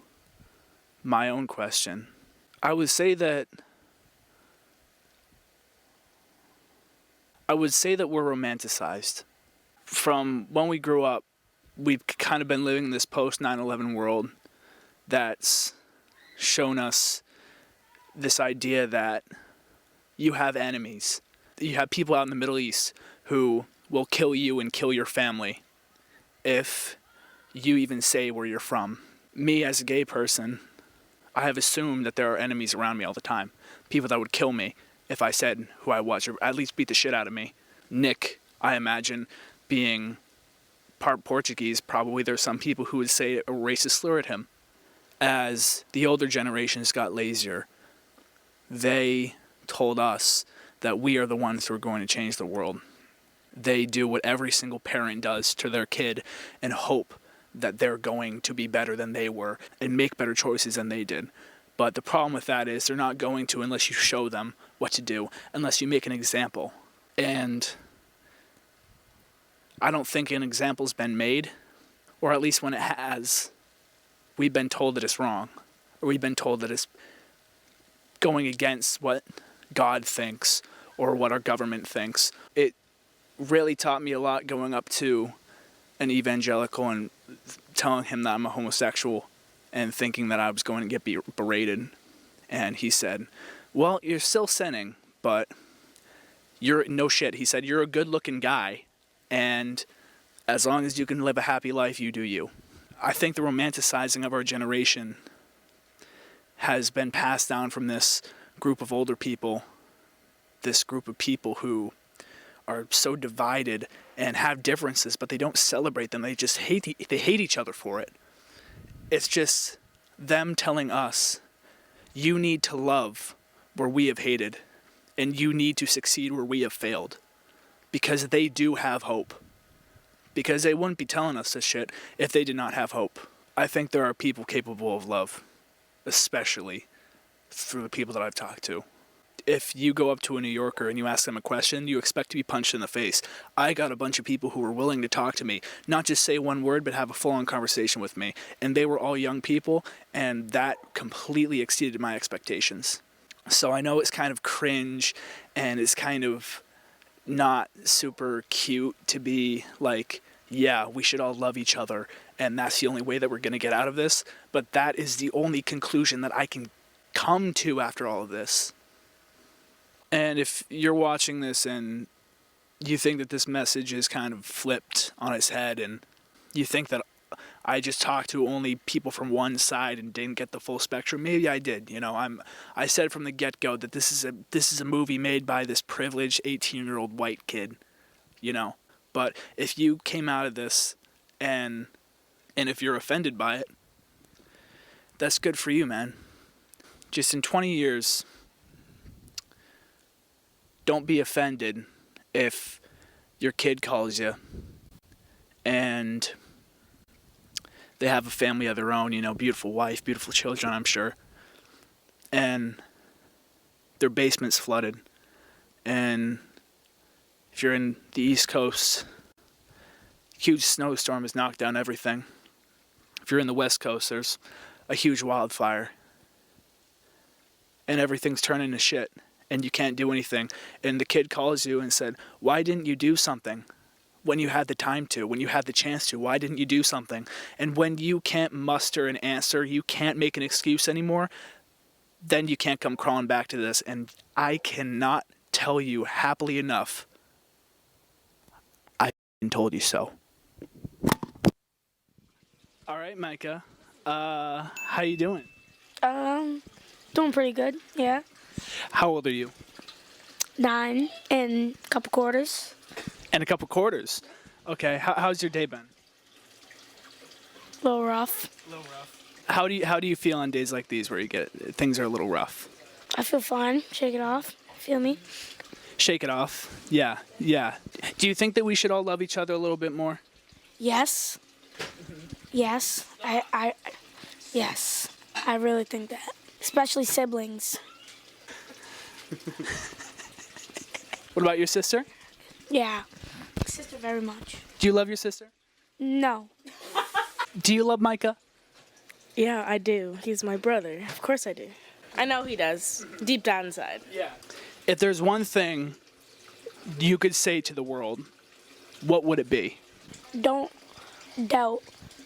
my own question, I would say that we're romanticized. From when we grew up, we've kind of been living in this post 9/11 world that's shown us this idea that you have enemies. You have people out in the Middle East who will kill you and kill your family if you even say where you're from. Me, as a gay person, I have assumed that there are enemies around me all the time. People that would kill me if I said who I was, or at least beat the shit out of me. Nick, I imagine, being part Portuguese, probably there's some people who would say a racist slur at him. As the older generations got lazier, they told us that we are the ones who are going to change the world. They do what every single parent does to their kid and hope that they're going to be better than they were and make better choices than they did. But the problem with that is they're not going to unless you show them what to do, unless you make an example. And I don't think an example's been made, or at least when it has, we've been told that it's wrong, or we've been told that it's going against what God thinks or what our government thinks. It really taught me a lot going up to an evangelical and telling him that I'm a homosexual and thinking that I was going to get berated. And he said, well, you're still sinning, but you're no shit. He said, you're a good looking guy, and as long as you can live a happy life, you do you. I think the romanticizing of our generation has been passed down from this group of older people, this group of people who are so divided and have differences, but they don't celebrate them. They just hate each other for it. It's just them telling us, you need to love where we have hated. and you need to succeed where we have failed. Because they do have hope. Because they wouldn't be telling us this shit if they did not have hope. I think there are people capable of love, especially through the people that I've talked to. If you go up to a New Yorker and you ask them a question, you expect to be punched in the face. I got a bunch of people who were willing to talk to me, not just say one word, but have a full-on conversation with me. And they were all young people, and that completely exceeded my expectations. So I know it's kind of cringe, and it's kind of not super cute to be like, yeah, we should all love each other, and that's the only way that we're going to get out of this. But that is the only conclusion that I can come to after all of this. And if you're watching this and you think that this message is kind of flipped on its head, and you think that I just talked to only people from one side and didn't get the full spectrum, maybe I did. You know, I said from the get-go that this is a movie made by this privileged 18-year-old white kid, you know. But if you came out of this and if you're offended by it, that's good for you, man. Just in 20 years, don't be offended if your kid calls you and they have a family of their own, you know, beautiful wife, beautiful children, I'm sure, and their basement's flooded. And if you're in the East Coast, huge snowstorm has knocked down everything. If you're in the West Coast, there's a huge wildfire. And everything's turning to shit. And you can't do anything. And the kid calls you and said, why didn't you do something when you had the time to, when you had the chance to? Why didn't you do something? And when you can't muster an answer, you can't make an excuse anymore, then you can't come crawling back to this. And I cannot tell you happily enough, I told you so. All right, Micah. How you doing? Doing pretty good, yeah. How old are you? 9 and a couple quarters. And a couple quarters. Okay. How's your day been? A little rough. How do you feel on days like these where you get things are a little rough? I feel fine. Shake it off. Feel me? Shake it off. Yeah. Do you think that we should all love each other a little bit more? Yes. Yes. Yes. I really think that. Especially siblings. What about your sister? Yeah. Sister very much. Do you love your sister? No. Do you love Micah? Yeah, I do. He's my brother. Of course I do. I know he does, deep down inside. Yeah. If there's one thing you could say to the world, what would it be? Don't doubt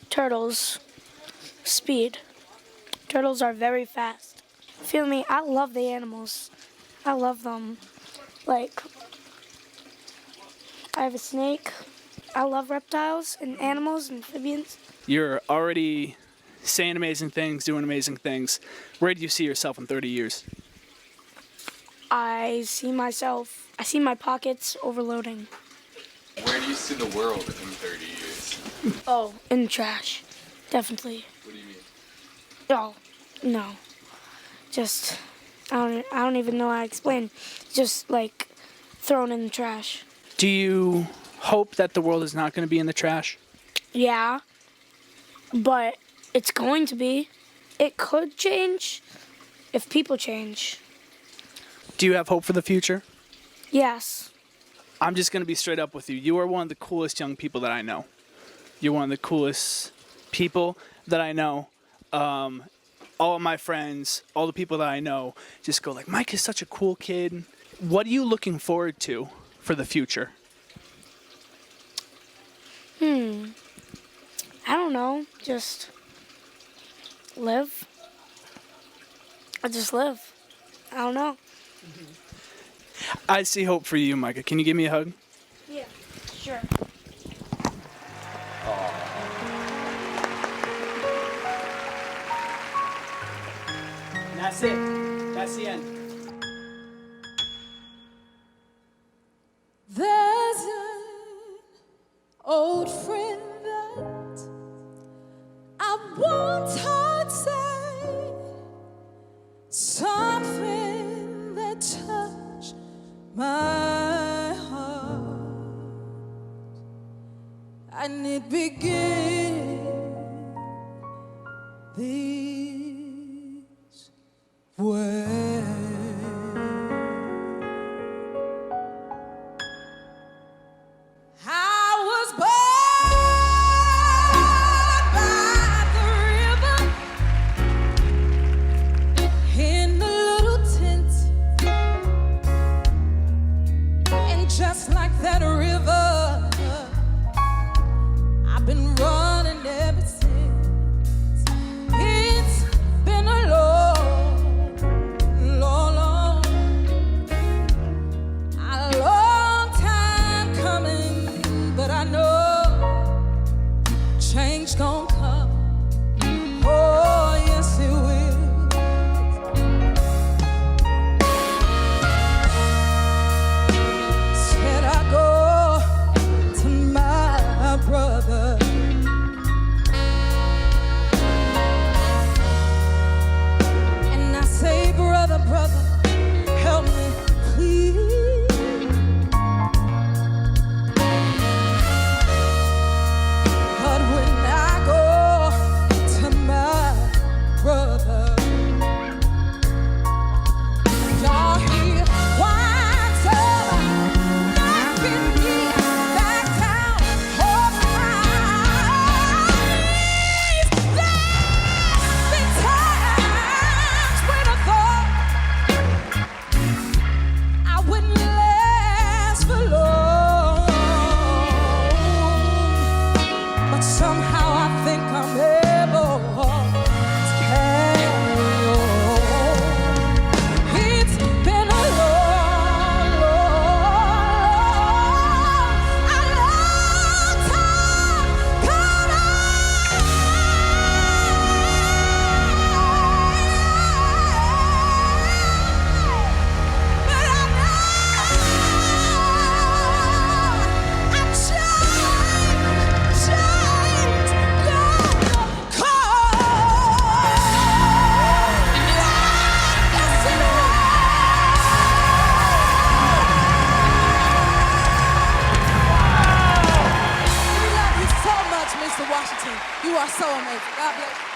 turtles' speed. Turtles are very fast. Feel me? I love the animals. I love them. Like, I have a snake. I love reptiles and animals and amphibians. You're already saying amazing things, doing amazing things. Where do you see yourself in 30 years? I see my pockets overloading. Where do you see the world in 30 years? Oh, in the trash. Definitely. What do you mean? Oh, no. Just, I don't even know how to explain. Just like thrown in the trash. Do you hope that the world is not going to be in the trash? Yeah, but it's going to be. It could change if people change. Do you have hope for the future? Yes. I'm just going to be straight up with you. You are one of the coolest young people that I know. You're one of the coolest people that I know. All of my friends, all the people that I know just go like, Mike is such a cool kid. What are you looking forward to for the future? I don't know. Just live. I just live. I don't know. I see hope for you, Micah. Can you give me a hug? Yeah, sure. That's it. That's the end. There's an old friend that I once heard say something that touched my heart, and it begins this way. I was born by the river in a little tent, and just like that river, I've been running ever since. It's been a long, long, long, a long time coming, but I know change gon' come. Oh, yes, it will. Said I go to my brother, and I say, brother, brother, help me, please. But when I go to my brother, y'all hear whines of knocking me back down on my knees. There's been times when I thought I wouldn't last for long, but somehow I think I'm able to carry on. It's been a long, long time Washington, you are so amazing. God bless you.